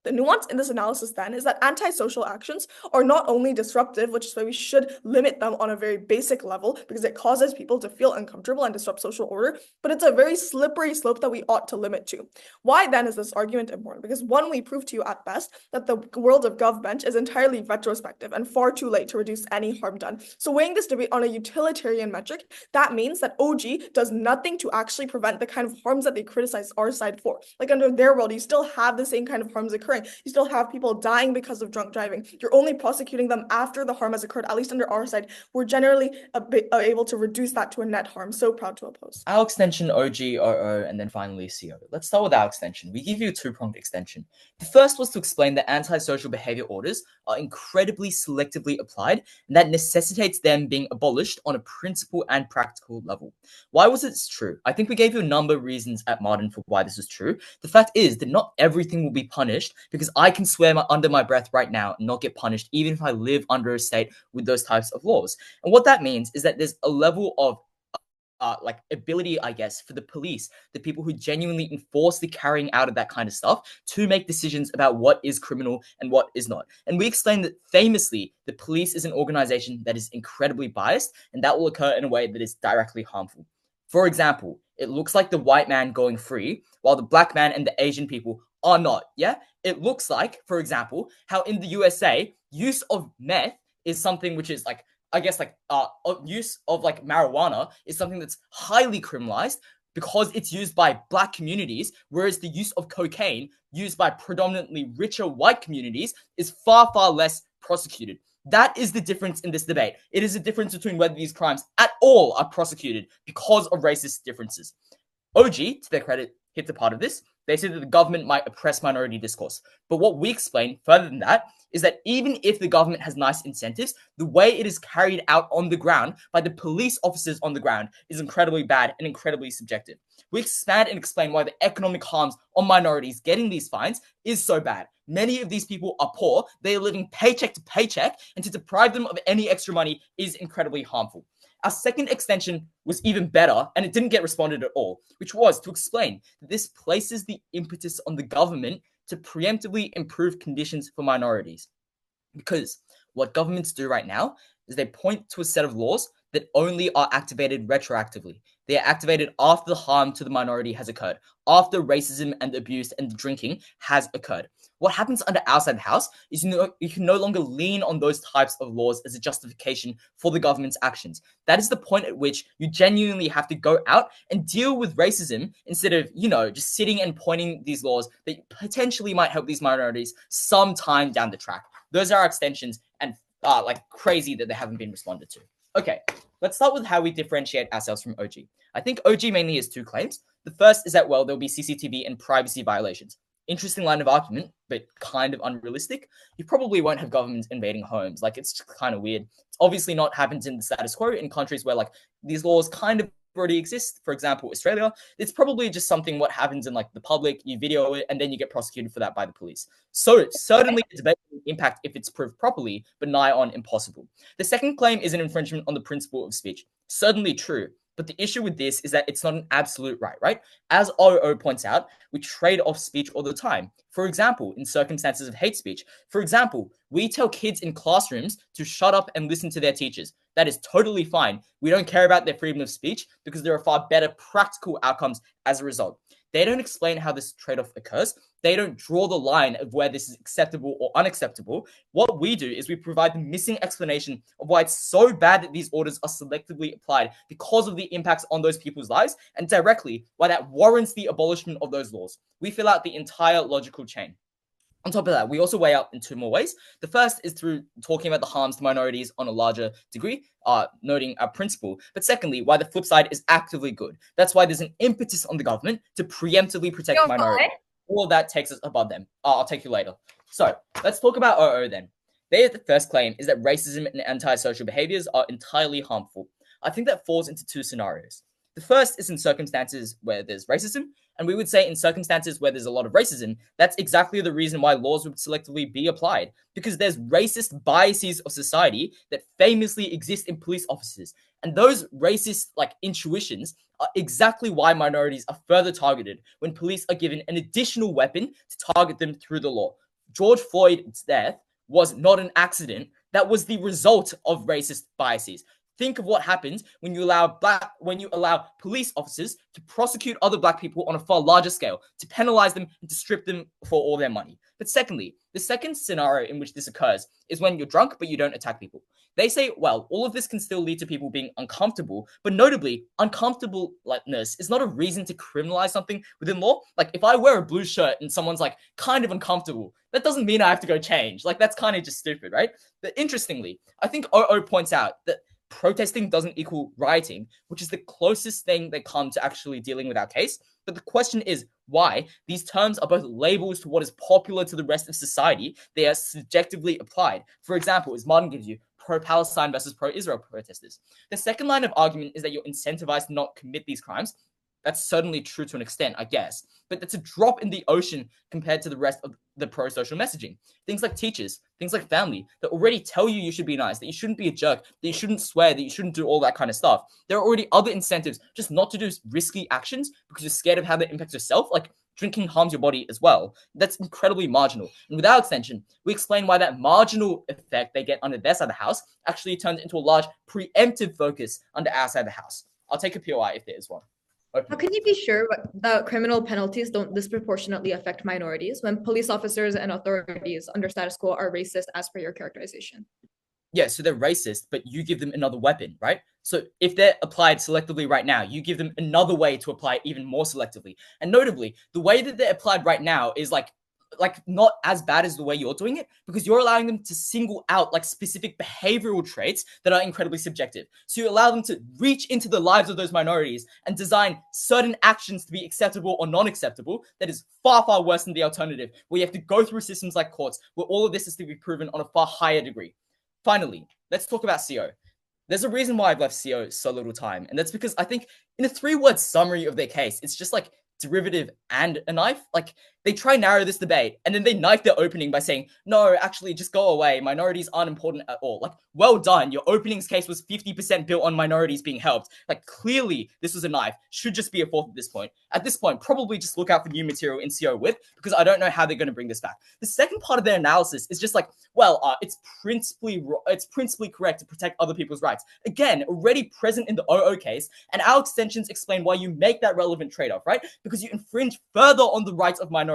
The nuance in this analysis then is that antisocial actions are not only disruptive, which is why we should limit them on a very basic level because it causes people to feel uncomfortable and disrupt social order, but it's a very slippery slope that we ought to limit to. Why then is this argument important? Because one, we prove to you at best that the world of GovBench is entirely retrospective and far too late to reduce any harm done. So weighing this debate on a utilitarian metric, that means that OG does nothing to actually prevent the kind of harms that they criticize our side for. Under their world, you still have the same kind of harms occurring. suffering. You still have people dying because of drunk driving. You're only prosecuting them after the harm has occurred, at least under our side. We're generally able to reduce that to a net harm. So proud to oppose. Our extension, OG, OO, and then finally CO. Let's start with our extension. We give you a two-pronged extension. The first was to explain that antisocial behavior orders are incredibly selectively applied and that necessitates them being abolished on a principle and practical level. Why was this true? I think we gave you a number of reasons at Martin for why this is true. The fact is that not everything will be punished, because I can swear under my breath right now and not get punished even if I live under a state with those types of laws. And what that means is that there's a level of ability, I guess, for the police, the people who genuinely enforce the carrying out of that kind of stuff, to make decisions about what is criminal and what is not. And we explained that famously, the police is an organization that is incredibly biased, and that will occur in a way that is directly harmful. For example, it looks like the white man going free, while the black man and the Asian people are not, yeah? It looks like, for example, how in the USA, use of meth is something which is use of marijuana is something that's highly criminalized because it's used by black communities, whereas the use of cocaine used by predominantly richer white communities is far, far less prosecuted. That is the difference in this debate. It is a difference between whether these crimes at all are prosecuted because of racist differences. OG, to their credit, hit the part of this. They said that the government might oppress minority discourse. But what we explain further than that is that even if the government has nice incentives, the way it is carried out on the ground by the police officers on the ground is incredibly bad and incredibly subjective. We expand and explain why the economic harms on minorities getting these fines is so bad. Many of these people are poor, they are living paycheck to paycheck, and to deprive them of any extra money is incredibly harmful. Our second extension was even better, and it didn't get responded at all, which was to explain that this places the impetus on the government to preemptively improve conditions for minorities. Because what governments do right now is they point to a set of laws that only are activated retroactively. They are activated after the harm to the minority has occurred, after racism and abuse and drinking has occurred. What happens under our side of the house is you can no longer lean on those types of laws as a justification for the government's actions. That is the point at which you genuinely have to go out and deal with racism instead of, just sitting and pointing these laws that potentially might help these minorities sometime down the track. Those are our extensions, and crazy that they haven't been responded to. Okay, let's start with how we differentiate ourselves from OG. I think OG mainly has two claims. The first is that, there'll be CCTV and privacy violations. Interesting line of argument, but kind of unrealistic. You probably won't have governments invading homes. It's kind of weird. It's obviously not happened in the status quo in countries where, these laws kind of already exist. For example, Australia. It's probably just something what happens in, the public. You video it, and then you get prosecuted for that by the police. So, certainly, it's a impact if it's proved properly, but nigh on impossible. The second claim is an infringement on the principle of speech. Certainly true. But the issue with this is that it's not an absolute right? As OO points out, we trade off speech all the time. For example, in circumstances of hate speech. For example, we tell kids in classrooms to shut up and listen to their teachers. That is totally fine. We don't care about their freedom of speech because there are far better practical outcomes as a result. They don't explain how this trade-off occurs. They don't draw the line of where this is acceptable or unacceptable. What we do is we provide the missing explanation of why it's so bad that these orders are selectively applied because of the impacts on those people's lives, and directly why that warrants the abolishment of those laws. We fill out the entire logical chain. On top of that, we also weigh out in two more ways. The first is through talking about the harms to minorities on a larger degree, noting our principle. But secondly, why the flip side is actively good. That's why there's an impetus on the government to preemptively protect minorities. All of that takes us above them. I'll take you later. So let's talk about OO then. Their first claim is that racism and antisocial behaviors are entirely harmful. I think that falls into two scenarios. The first is in circumstances where there's racism, and we would say in circumstances where there's a lot of racism, that's exactly the reason why laws would selectively be applied, because there's racist biases of society that famously exist in police officers. And those racist intuitions are exactly why minorities are further targeted when police are given an additional weapon to target them through the law. George Floyd's death was not an accident. That was the result of racist biases. Think of what happens when you allow police officers to prosecute other black people on a far larger scale, to penalize them and to strip them for all their money. But secondly, the second scenario in which this occurs is when you're drunk but you don't attack people. They say, well, all of this can still lead to people being uncomfortable, but notably, uncomfortableness is not a reason to criminalize something within law. Like, if I wear a blue shirt and someone's like kind of uncomfortable, that doesn't mean I have to go change. Like, that's kind of just stupid, right? But interestingly, I think OO points out that protesting doesn't equal rioting, which is the closest thing they come to actually dealing with our case. But the question is why these terms are both labels to what is popular to the rest of society. They are subjectively applied. For example, as Martin gives you, pro-Palestine versus pro-Israel protesters. The second line of argument is that you're incentivized to not commit these crimes. That's certainly true to an extent, I guess. But that's a drop in the ocean compared to the rest of the pro-social messaging. Things like teachers, things like family, that already tell you should be nice, that you shouldn't be a jerk, that you shouldn't swear, that you shouldn't do all that kind of stuff. There are already other incentives just not to do risky actions because you're scared of how that impacts yourself. Like, drinking harms your body as well. That's incredibly marginal. And with our extension, we explain why that marginal effect they get under their side of the house actually turns into a large preemptive focus under our side of the house. I'll take a POI if there is one. How can you be sure that criminal penalties don't disproportionately affect minorities when police officers and authorities under status quo are racist as per your characterization? Yeah, so they're racist, but you give them another weapon, right? So if they're applied selectively right now, you give them another way to apply it even more selectively. And notably, the way that they're applied right now is like not as bad as the way you're doing it, because you're allowing them to single out like specific behavioral traits that are incredibly subjective. So you allow them to reach into the lives of those minorities and design certain actions to be acceptable or non-acceptable. That is far, far worse than the alternative, where you have to go through systems like courts, where all of this is to be proven on a far higher degree. Finally, let's talk about CO. There's a reason why I've left CO so little time, and that's because I think in a 3-word summary of their case, it's just like derivative and a knife. Like, they try narrow this debate and then they knife their opening by saying, no, actually just go away. Minorities aren't important at all. Like, well done. Your opening's case was 50% built on minorities being helped. Like, clearly this was a knife. Should just be a fourth at this point. At this point, probably just look out for new material in CO with, because I don't know how they're going to bring this back. The second part of their analysis is just like, well, it's principally correct to protect other people's rights. Again, already present in the OO case, and our extensions explain why you make that relevant trade-off, right? Because you infringe further on the rights of minorities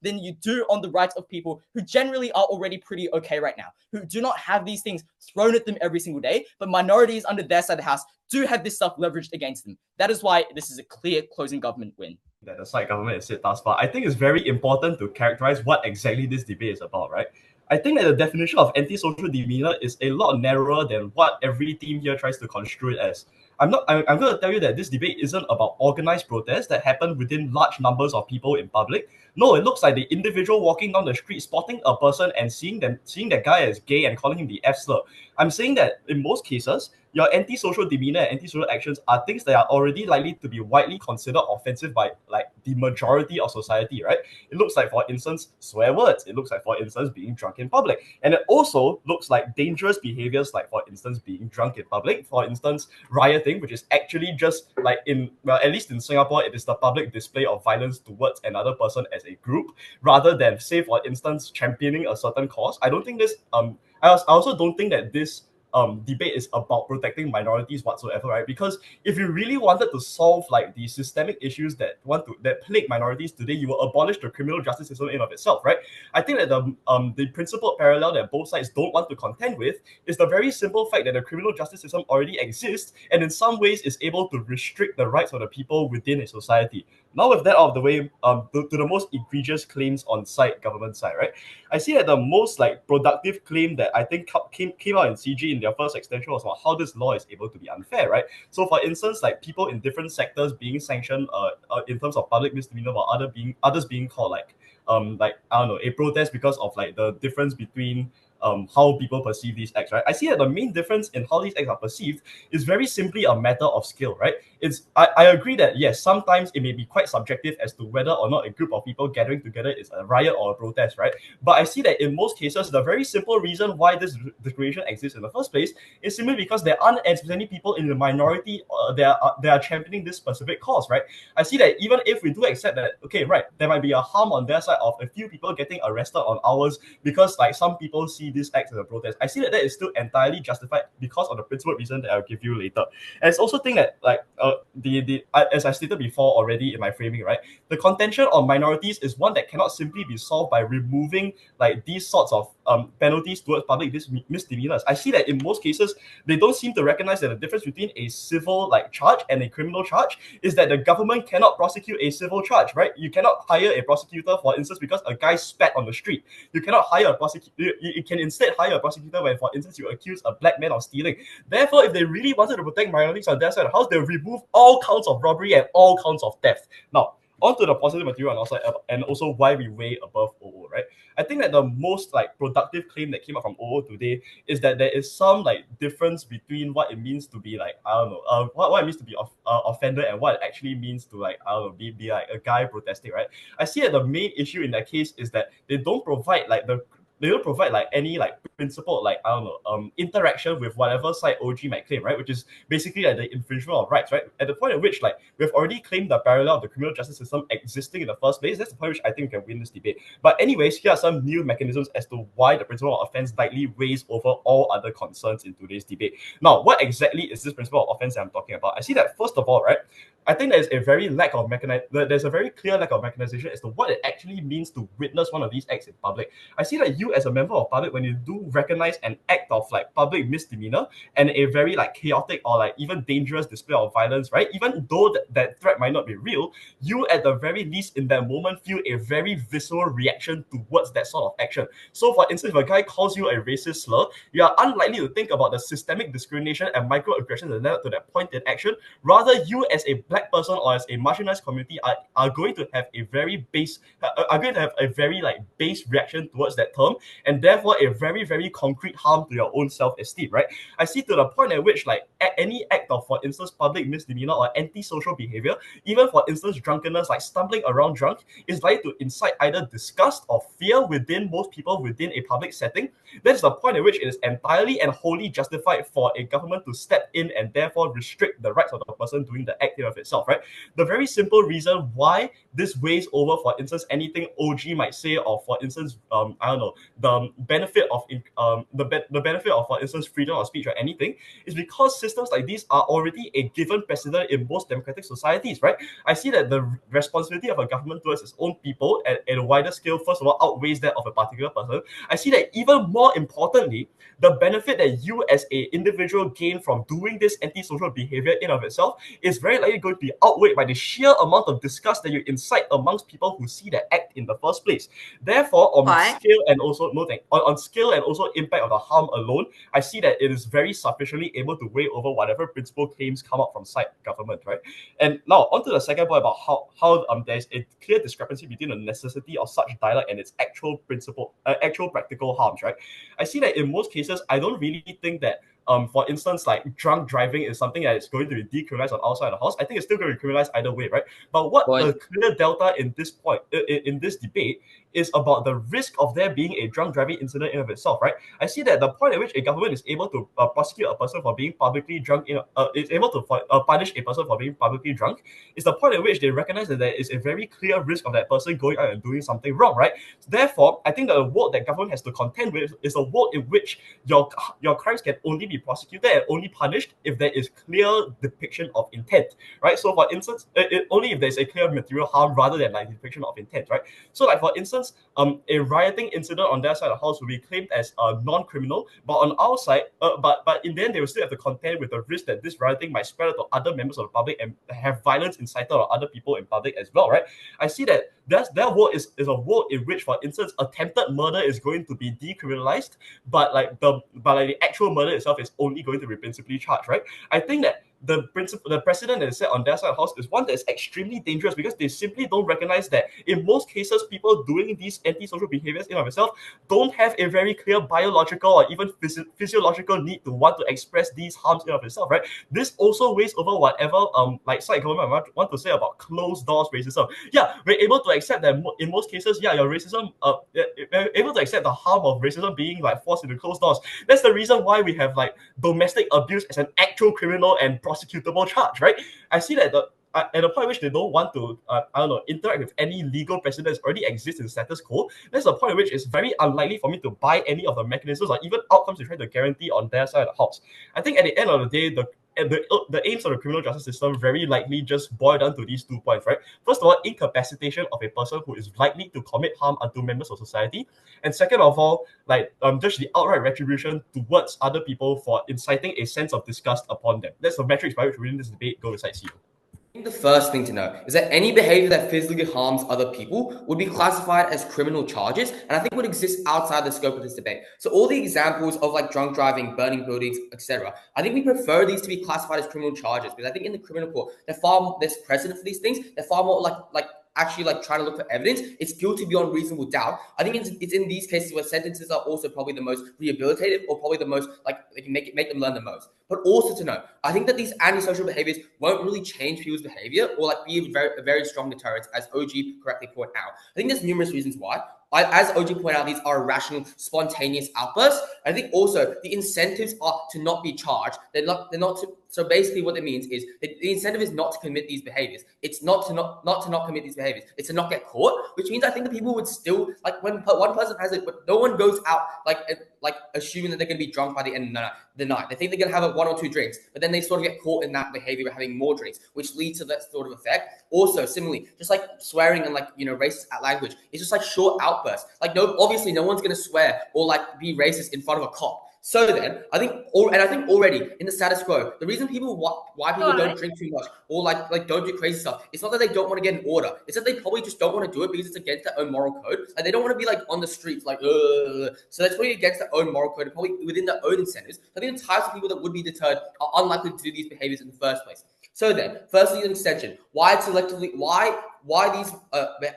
than you do on the rights of people who generally are already pretty okay right now, who do not have these things thrown at them every single day, but minorities under their side of the house do have this stuff leveraged against them. That is why this is a clear closing government win. That the side government has said thus far, I think it's very important to characterize what exactly this debate is about, right? I think that the definition of antisocial demeanor is a lot narrower than what every team here tries to construe it as. I'm going to tell you that this debate isn't about organized protests that happen within large numbers of people in public. No, it looks like the individual walking down the street, spotting a person and seeing that guy as gay and calling him the F slur. I'm saying that in most cases, your antisocial demeanor and antisocial actions are things that are already likely to be widely considered offensive by like the majority of society, right? It looks like, for instance, swear words. It looks like, for instance, being drunk in public. And it also looks like dangerous behaviors like, for instance, being drunk in public, for instance, rioting, which is actually just like at least in Singapore, it is the public display of violence towards another person as a group, rather than, say, for instance, championing a certain cause. I don't think this, I also don't think that this debate is about protecting minorities whatsoever, right? Because if you really wanted to solve like the systemic issues that plague minorities today, you will abolish the criminal justice system in of itself, right? I think that the principal parallel that both sides don't want to contend with is the very simple fact that the criminal justice system already exists and in some ways is able to restrict the rights of the people within a society. Now with that out of the way, to the most egregious claims on government side, right? I see that the most like productive claim that I think came out in CG in their first extension was about how this law is able to be unfair, right? So for instance, like people in different sectors being sanctioned in terms of public misdemeanor, while others being called like I don't know, a protest because of like the difference between how people perceive these acts, right? I see that the main difference in how these acts are perceived is very simply a matter of skill, right? I agree that yes, sometimes it may be quite subjective as to whether or not a group of people gathering together is a riot or a protest, right? But I see that in most cases, the very simple reason why this declaration exists in the first place is simply because there aren't as many people in the minority that are championing this specific cause, right? I see that even if we do accept that, okay, right, there might be a harm on their side of a few people getting arrested on ours because like some people see this act as a protest. I see that is still entirely justified because of the principal reason that I'll give you later. And it's also think that like as I stated before already in my framing, right, the contention on minorities is one that cannot simply be solved by removing like these sorts of penalties towards public misdemeanors. I see that in most cases they don't seem to recognize that the difference between a civil charge and a criminal charge is that the government cannot prosecute a civil charge, right? You cannot hire a prosecutor, for instance, because a guy spat on the street. You cannot hire a prosecutor. You can instead hire a prosecutor when, for instance, you accuse a black man of stealing. Therefore, if they really wanted to protect minorities on their side of the house, they'll remove all counts of robbery and all counts of theft. Now, onto the positive material and also why we weigh above OO, right? I think that the most productive claim that came out from OO today is that there is some difference between what it means to be what it means to be offended and what it actually means to be a guy protesting, right? I see that the main issue in that case is that they don't provide any principle interaction with whatever side OG might claim, right? Which is basically the infringement of rights, right? At the point at which we've already claimed the parallel of the criminal justice system existing in the first place, that's the point at which I think we can win this debate. But anyways, here are some new mechanisms as to why the principle of offense likely weighs over all other concerns in today's debate. Now, what exactly is this principle of offense that I'm talking about? I see that first of all, right, I think there's a very clear lack of mechanization as to what it actually means to witness one of these acts in public. I see that you as a member of public, when you do recognize an act of public misdemeanor and a very chaotic or even dangerous display of violence, right? Even though that threat might not be real, you at the very least in that moment feel a very visceral reaction towards that sort of action. So for instance, if a guy calls you a racist slur, you are unlikely to think about the systemic discrimination and microaggressions that led to that point in action. Rather, you as a black person or as a marginalized community are going to have a very base reaction towards that term, and therefore a very, very concrete harm to your own self-esteem, right? I see to the point at which any act of, for instance, public misdemeanor or antisocial behavior, even for instance drunkenness, stumbling around drunk, is likely to incite either disgust or fear within most people within a public setting. That is the point at which it is entirely and wholly justified for a government to step in and therefore restrict the rights of the person doing the act of itself, right? The very simple reason why this weighs over, for instance, anything OG might say, or for instance, the benefit of for instance, freedom of speech or anything, is because systems like these are already a given precedent in most democratic societies, right? I see that the responsibility of a government towards its own people at a wider scale, first of all, outweighs that of a particular person. I see that even more importantly, the benefit that you as an individual gain from doing this antisocial behavior in of itself is very likely going to be outweighed by the sheer amount of disgust that you incite amongst people who see that act in the first place. Therefore, on scale and also impact of the harm alone, I see that it is very sufficiently able to weigh over whatever principal claims come up from side government, right? And now onto the second point about how there's a clear discrepancy between the necessity of such dialogue and its actual practical harms, right? I see that in most cases, I don't really think that for instance, drunk driving is something that is going to be decriminalized on outside the house. I think it's still going to be criminalized either way, right? But what the clear delta in this point, in this debate, is about the risk of there being a drunk driving incident in of itself, right? I see that the point at which a government is able to prosecute a person for being publicly drunk, is able to punish a person for being publicly drunk, is the point at which they recognize that there is a very clear risk of that person going out and doing something wrong, right? Therefore, I think the world that government has to contend with is a world in which your crimes can only be prosecuted and only punished if there is clear depiction of intent, right? So for instance, only if there's a clear material harm rather than depiction of intent, right? So for instance, a rioting incident on their side of the house will be claimed as non-criminal, but on our side, but in the end, they will still have to contend with the risk that this rioting might spread to other members of the public and have violence incited on other people in public as well, right? I see that their world is a world in which, for instance, attempted murder is going to be decriminalized, but the actual murder itself is only going to be principally charged, right? I think that the precedent that is set on their side of the house is one that is extremely dangerous because they simply don't recognize that in most cases, people doing these antisocial behaviors in of itself don't have a very clear biological or even physiological need to want to express these harms in of itself, right? This also weighs over whatever side government want to say about closed doors racism. Yeah, we're able to accept that in most cases, your racism, we're able to accept the harm of racism being forced into closed doors. That's the reason why we have domestic abuse as an actual criminal and prosecutable charge, right? I see that at the point at which they don't want to, interact with any legal precedents already exists in status quo, that's the point at which it's very unlikely for me to buy any of the mechanisms or even outcomes to try to guarantee on their side of the house. I think at the end of the day, and the aims of the criminal justice system very likely just boil down to these 2 points, right? First of all, incapacitation of a person who is likely to commit harm unto members of society, and second of all, just the outright retribution towards other people for inciting a sense of disgust upon them. That's the metrics by which we in this debate go beside CEO. I think the first thing to know is that any behavior that physically harms other people would be classified as criminal charges, and I think would exist outside the scope of this debate. So all the examples of like drunk driving, burning buildings, etc., I think we prefer these to be classified as criminal charges, because I think in the criminal court, there's precedent for these things. They're far more like actually like trying to look for evidence. It's guilty beyond reasonable doubt. I think it's in these cases where sentences are also probably the most rehabilitative, or probably the most like they can make them learn the most. But also to know, I think that these antisocial behaviors won't really change people's behavior or like be a very strong deterrent, as OG correctly pointed out. I think there's numerous reasons why. As OG pointed out, these are irrational, spontaneous outbursts. I think also the incentives are to not be charged. They're not to. So basically, what it means is the incentive is not to commit these behaviors. It's not to not commit these behaviors. It's to not get caught, which means I think the people would still like when one person has it, but no one goes out like assuming that they're going to be drunk by the end of the night. They think they're going to have 1 or 2 drinks, but then they sort of get caught in that behavior of having more drinks, which leads to that sort of effect. Also, similarly, just like swearing and racist language, it's just like short outbursts. Like obviously no one's going to swear or like be racist in front of a cop. So then, I think already in the status quo, the reason why people don't drink too much or like don't do crazy stuff, it's not that they don't want to get an order. It's that they probably just don't want to do it because it's against their own moral code, and they don't want to be like on the streets like. So that's probably against their own moral code, and probably within their own incentives. I think the types of people that would be deterred are unlikely to do these behaviors in the first place. So then, firstly, an extension. Why these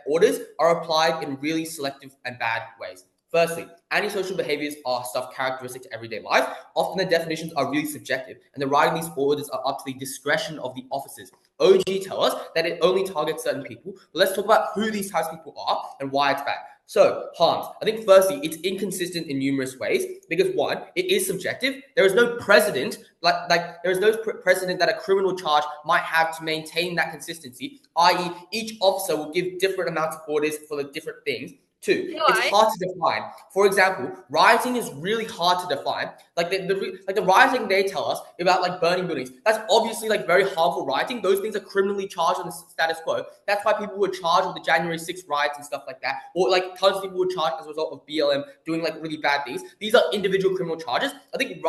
orders are applied in really selective and bad ways. Firstly, antisocial behaviors are stuff characteristic to everyday life. Often the definitions are really subjective, and the writing these orders are up to the discretion of the officers. OG tell us that it only targets certain people, but let's talk about who these types of people are and why it's bad. So, harms. I think firstly, it's inconsistent in numerous ways because one, it is subjective. There is no precedent, there is no precedent that a criminal charge might have to maintain that consistency, i.e. each officer will give different amounts of orders for the different things. 2, it's hard to define. For example, rioting is really hard to define. Like the rioting they tell us about like burning buildings, that's obviously like very harmful rioting. Those things are criminally charged on the status quo. That's why people were charged with the January 6th riots and stuff like that. Or like tons of people were charged as a result of BLM doing like really bad things. These are individual criminal charges. I think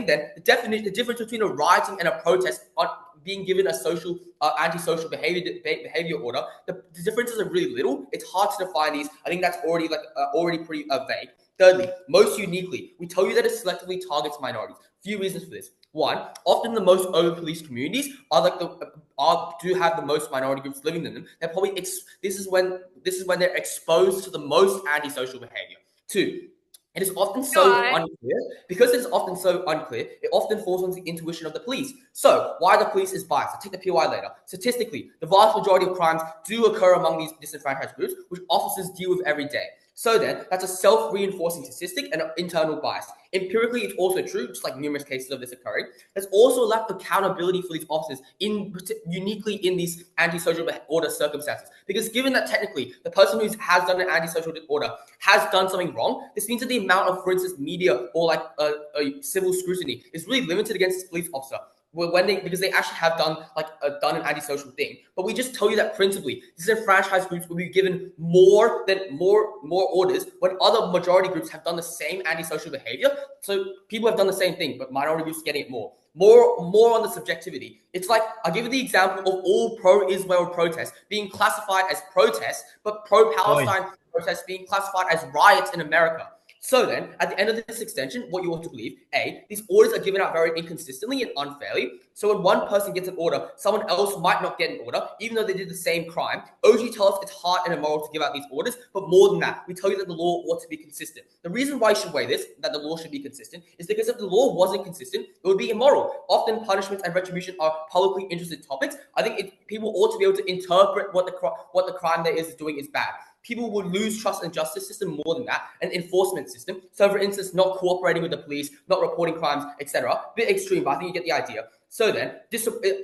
then the difference between a rioting and a protest on being given a social antisocial behavior order, the differences are really little. It's hard to define these. I think that's already pretty vague. Thirdly, most uniquely, we tell you that it selectively targets minorities. Few reasons for this. One, often the most over-policed communities do have the most minority groups living in them. They're probably this is when they're exposed to the most antisocial behavior. 2, it is often so unclear. Because it is often so unclear, it often falls on the intuition of the police. So, why the police is biased? I'll take the POI later. Statistically, the vast majority of crimes do occur among these disenfranchised groups, which officers deal with every day. So then, that's a self-reinforcing statistic and an internal bias. Empirically, it's also true, just like numerous cases of this occurring. There's also a lack of accountability for these officers uniquely in these antisocial order circumstances. Because given that technically the person who has done an antisocial order has done something wrong, this means that the amount of, for instance, media or like civil scrutiny is really limited against this police officer. Because they actually have done an antisocial thing, but we just tell you that principally disenfranchised groups will be given more orders when other majority groups have done the same antisocial behavior. So people have done the same thing, but minority groups getting it more on the subjectivity. It's like I'll give you the example of all pro-Israel protests being classified as protests, but pro-Palestine protests being classified as riots in America. So then, at the end of this extension, what you ought to believe, A, these orders are given out very inconsistently and unfairly. So when one person gets an order, someone else might not get an order, even though they did the same crime. OG tells us it's hard and immoral to give out these orders, but more than that, we tell you that the law ought to be consistent. The reason why you should weigh this, that the law should be consistent, is because if the law wasn't consistent, it would be immoral. Often punishments and retribution are publicly interested topics. I think people ought to be able to interpret what the crime there is doing is bad. People would lose trust in the justice system more than that, an enforcement system. So, for instance, not cooperating with the police, not reporting crimes, etc. Bit extreme, but I think you get the idea. So then,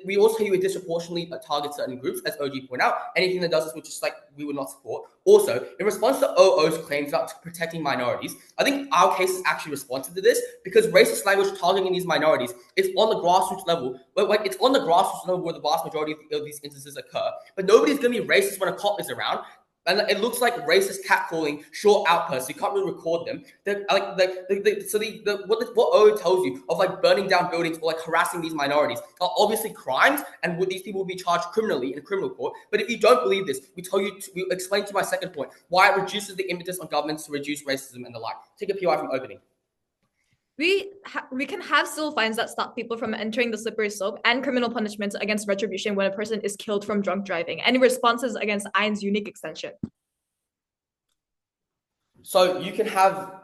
we also say we disproportionately target certain groups, as OG pointed out. Anything that does this, which is like we would not support. Also, in response to OO's claims about protecting minorities, I think our case is actually responsive to this because racist language targeting these minorities is on the grassroots level. Like it's on the grassroots level where the vast majority of these instances occur. But nobody's going to be racist when a cop is around. And it looks like racist catcalling, short outbursts. You can't really record them. What O tells you of like burning down buildings or like harassing these minorities are obviously crimes, and these people will be charged criminally in a criminal court. But if you don't believe this, we explain to my second point why it reduces the impetus on governments to reduce racism and the like. Take a PI from opening. We can have civil fines that stop people from entering the slippery slope and criminal punishments against retribution when a person is killed from drunk driving. Any responses against Ain's unique extension? So you can have,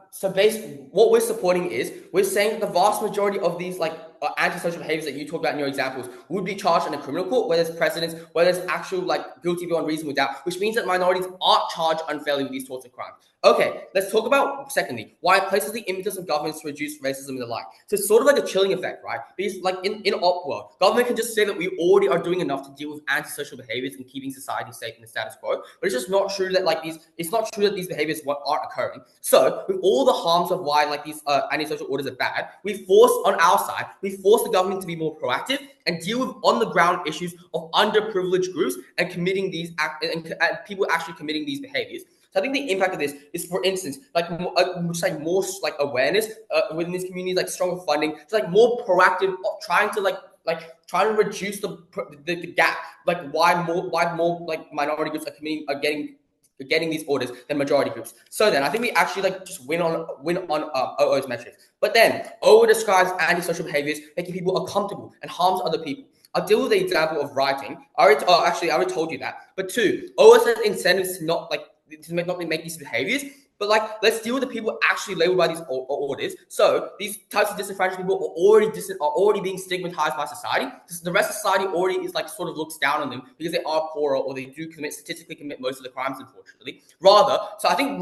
what we're supporting is, we're saying that the vast majority of these like antisocial behaviors that you talk about in your examples would be charged in a criminal court where there's precedents, where there's actual like guilty beyond reasonable doubt, which means that minorities aren't charged unfairly with these sorts of crimes. Okay, let's talk about, secondly, why it places the impetus of governments to reduce racism and the like. So it's sort of like a chilling effect, right? Because like in op world, government can just say that we already are doing enough to deal with antisocial behaviors and keeping society safe in the status quo. But it's just not true that it's not true that these behaviors aren't occurring. So with all the harms of why like these antisocial orders are bad, we force the government to be more proactive and deal with on the ground issues of underprivileged groups and committing these and people actually committing these behaviors. So I think the impact of this is, for instance, like more awareness within these communities, like stronger funding, it's like more proactive, trying to reduce the gap, like why more like minority groups are getting these orders than majority groups. So then I think we actually like just win on OO's metrics. But then OO describes antisocial behaviors making people uncomfortable and harms other people. I'll deal with the example of rioting. I already told you that. But two, OO says incentives to not make these behaviors. But like, let's deal with the people actually labeled by these orders. So these types of disenfranchised people are already being stigmatized by society. The rest of society already is like sort of looks down on them because they are poorer or they do statistically commit most of the crimes, unfortunately. So I think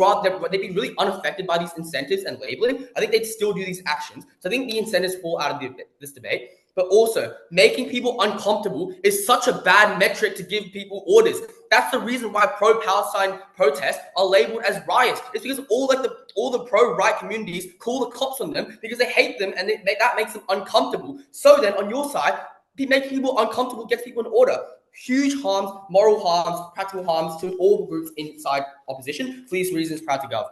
they'd be really unaffected by these incentives and labeling. I think they'd still do these actions. So I think the incentives fall out of this debate. But also, making people uncomfortable is such a bad metric to give people orders. That's the reason why pro-Palestine protests are labeled as riots. It's because all the pro-right communities call the cops on them because they hate them and that makes them uncomfortable. So then, on your side, making people uncomfortable gets people in order. Huge harms, moral harms, practical harms to all groups inside opposition. For these reasons, proud to go.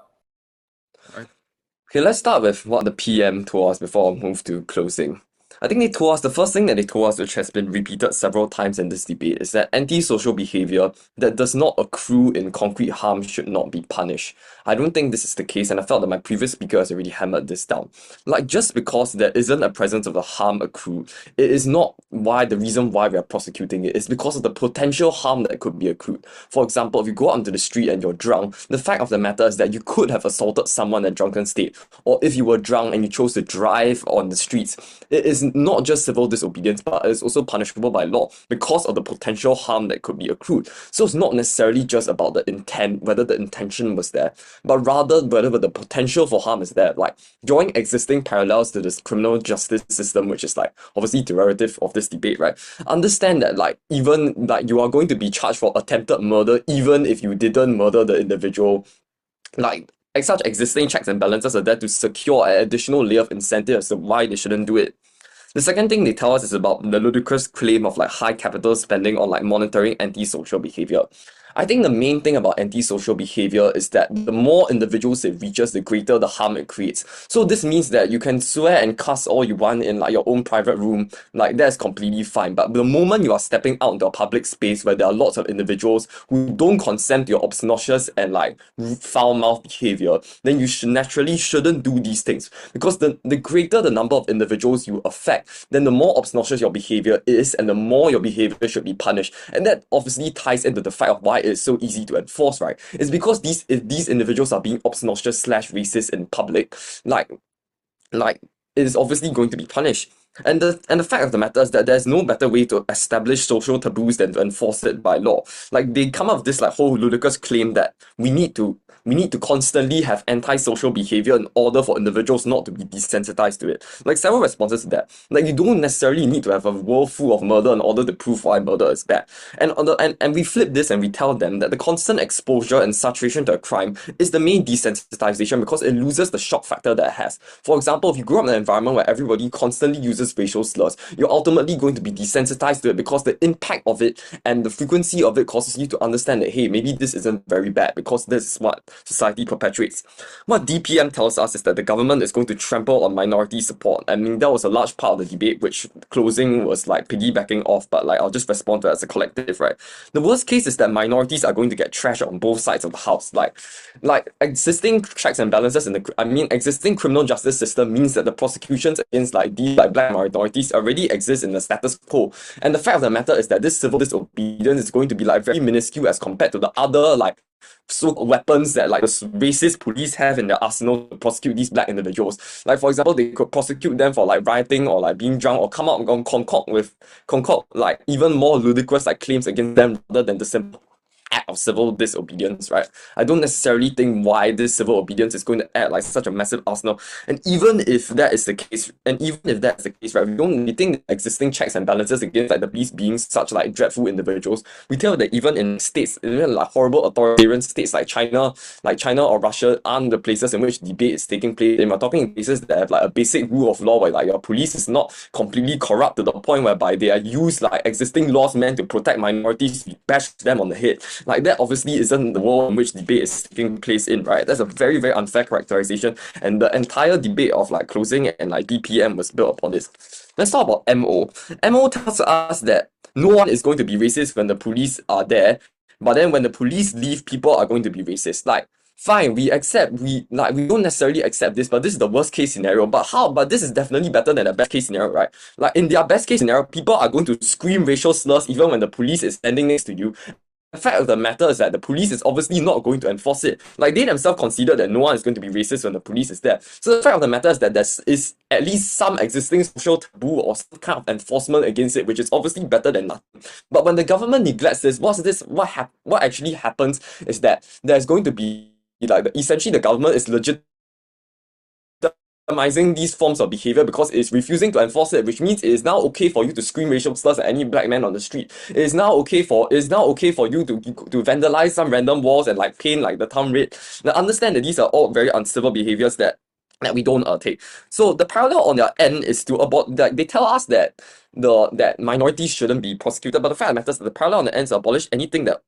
Okay, let's start with what the PM told us before I move to closing. I think the first thing that they told us, which has been repeated several times in this debate, is that antisocial behavior that does not accrue in concrete harm should not be punished. I don't think this is the case, and I felt that my previous speaker has already hammered this down. Like, just because there isn't a presence of the harm accrued, it is not the reason why we are prosecuting it. It's because of the potential harm that could be accrued. For example, if you go out onto the street and you're drunk, the fact of the matter is that you could have assaulted someone in a drunken state, or if you were drunk and you chose to drive on the streets, it is not just civil disobedience, but it's also punishable by law because of the potential harm that could be accrued. So it's not necessarily just about the intent, whether the intention was there, but rather whether the potential for harm is there. Like, drawing existing parallels to this criminal justice system, which is like obviously derivative of this debate, right? Understand that like even like you are going to be charged for attempted murder even if you didn't murder the individual. Like such existing checks and balances are there to secure an additional layer of incentive as to why they shouldn't do it. The second thing they tell us is about the ludicrous claim of like high capital spending on like monitoring antisocial behavior. I think the main thing about antisocial behavior is that the more individuals it reaches, the greater the harm it creates. So this means that you can swear and cuss all you want in like your own private room, like that's completely fine. But the moment you are stepping out into a public space where there are lots of individuals who don't consent to your obnoxious and like foul-mouthed behavior, then you shouldn't do these things. Because the greater the number of individuals you affect, then the more obnoxious your behavior is and the more your behavior should be punished. And that obviously ties into the fact of why it's so easy to enforce, right? It's because if these individuals are being obnoxious / racist in public, like it is obviously going to be punished. And the fact of the matter is that there's no better way to establish social taboos than to enforce it by law. Like, they come up with this like whole ludicrous claim that we need to we need to constantly have antisocial behavior in order for individuals not to be desensitized to it. Like several responses to that. Like you don't necessarily need to have a world full of murder in order to prove why murder is bad. And and we flip this and we tell them that the constant exposure and saturation to a crime is the main desensitization because it loses the shock factor that it has. For example, if you grow up in an environment where everybody constantly uses racial slurs, you're ultimately going to be desensitized to it because the impact of it and the frequency of it causes you to understand that, hey, maybe this isn't very bad because this is what society perpetuates. What DPM tells us is that the government is going to trample on minority support. I mean, that was a large part of the debate, which closing was like piggybacking off, but like I'll just respond to it as a collective, right? The worst case is that minorities are going to get trashed on both sides of the house. Like existing checks and balances in existing criminal justice system means that the prosecutions against like these like black minorities already exist in the status quo. And the fact of the matter is that this civil disobedience is going to be like very minuscule as compared to the other like weapons that like the racist police have in their arsenal to prosecute these black individuals. Like for example, they could prosecute them for like rioting or like being drunk or come out and concoct like even more ludicrous like claims against them rather than the simple act of civil disobedience, right? I don't necessarily think why this civil obedience is going to add like such a massive arsenal. And even if that is the case, right, we think the existing checks and balances against like the police being such like dreadful individuals, we tell that even in states, even like horrible authoritarian states like China or Russia aren't the places in which debate is taking place. And we're talking in places that have like a basic rule of law where like your police is not completely corrupt to the point whereby they are used like existing laws meant to protect minorities, bash them on the head. Like that obviously isn't the world in which debate is taking place in, right? That's a very, very unfair characterization. And the entire debate of like closing and like DPM was built upon this. Let's talk about MO. MO tells us that no one is going to be racist when the police are there, but then when the police leave, people are going to be racist. Like, fine, we don't necessarily accept this, but this is the worst case scenario. But this is definitely better than the best case scenario, right? Like in their best case scenario, people are going to scream racial slurs even when the police is standing next to you. The fact of the matter is that the police is obviously not going to enforce it. Like they themselves consider that no one is going to be racist when the police is there. So the fact of the matter is that there is at least some existing social taboo or some kind of enforcement against it, which is obviously better than nothing. But when the government neglects this, what actually happens is that there's going to be like essentially the government is legit these forms of behavior because it's refusing to enforce it, which means it is now okay for you to scream racial slurs at any black man on the street. It is now okay for you to vandalize some random walls and like paint like the town red. Now understand that these are all very uncivil behaviors that we don't take. So the parallel on their end is to they tell us that that minorities shouldn't be prosecuted, but the fact of the matter is that the parallel on the end is to abolish anything that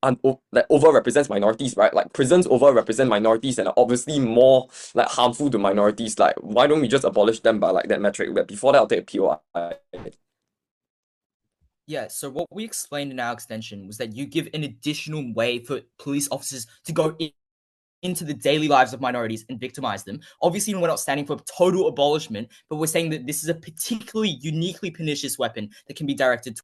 over-represents minorities, right? Like prisons over-represent minorities and are obviously more like harmful to minorities. Like why don't we just abolish them by like that metric? But before that, I'll take a POI. Yeah, so what we explained in our extension was that you give an additional way for police officers to go into the daily lives of minorities and victimize them. Obviously, we're not standing for total abolishment, but we're saying that this is a particularly uniquely pernicious weapon that can be directed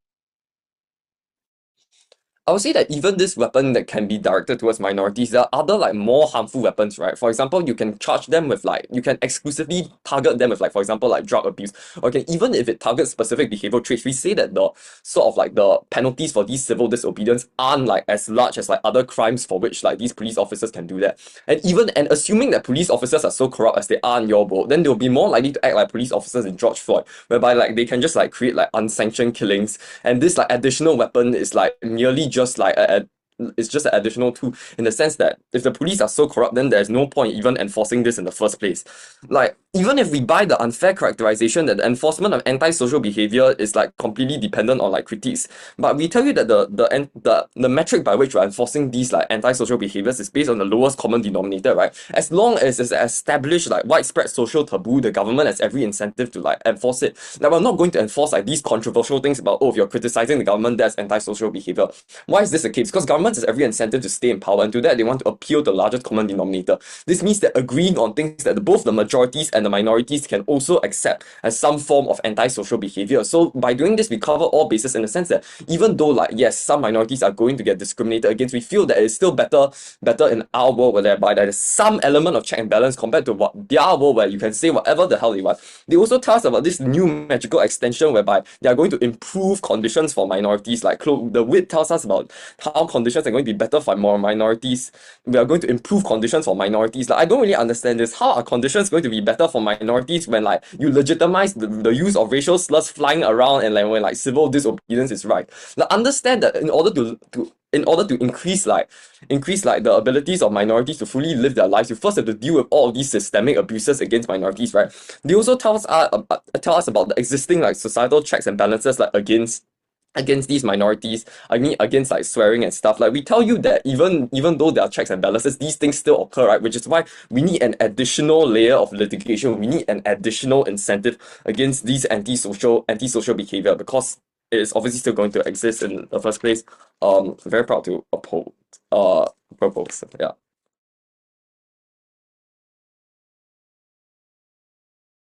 I would say that even this weapon that can be directed towards minorities, there are other like more harmful weapons, right? For example, you can charge them with like, you can exclusively target them with like, for example, like drug abuse. Okay, even if it targets specific behavioral traits, we say that the sort of like the penalties for these civil disobedience aren't like as large as like other crimes for which like these police officers can do that. And assuming that police officers are so corrupt as they are in your world, then they'll be more likely to act like police officers in George Floyd, whereby like they can just like create like unsanctioned killings. And this like additional weapon is like merely just like it's just an additional tool in the sense that if the police are so corrupt, then there's no point even enforcing this in the first place. Like, even if we buy the unfair characterization that the enforcement of antisocial behavior is like completely dependent on like critiques, but we tell you that the metric by which we're enforcing these like antisocial behaviors is based on the lowest common denominator, right? As long as it's established like widespread social taboo, the government has every incentive to like enforce it. Like, we're not going to enforce like these controversial things about, oh, if you're criticizing the government, that's antisocial behavior. Why is this the case? Because government has every incentive to stay in power, and to that they want to appeal to the largest common denominator. This means that agreeing on things that both the majorities and the minorities can also accept as some form of antisocial behavior. So by doing this, we cover all bases in the sense that even though like, yes, some minorities are going to get discriminated against, we feel that it's still better in our world whereby there is some element of check and balance compared to what their world where you can say whatever the hell you want. They also tell us about this new magical extension whereby they are going to improve conditions for minorities. Like the WIT tells us about how conditions conditions are going to be better for more minorities. We are going to improve conditions for minorities. Like, I don't really understand this. How are conditions going to be better for minorities when like you legitimize the use of racial slurs flying around and like when like civil disobedience is right? Like, understand that in order to increase the abilities of minorities to fully live their lives, you first have to deal with all of these systemic abuses against minorities, right? They also tell us about the existing like societal checks and balances like against these minorities. I mean, against like swearing and stuff. Like, we tell you that even though there are checks and balances, these things still occur, right? Which is why we need an additional layer of litigation. We need an additional incentive against these antisocial behavior, because it is obviously still going to exist in the first place. Very proud to propose. Yeah.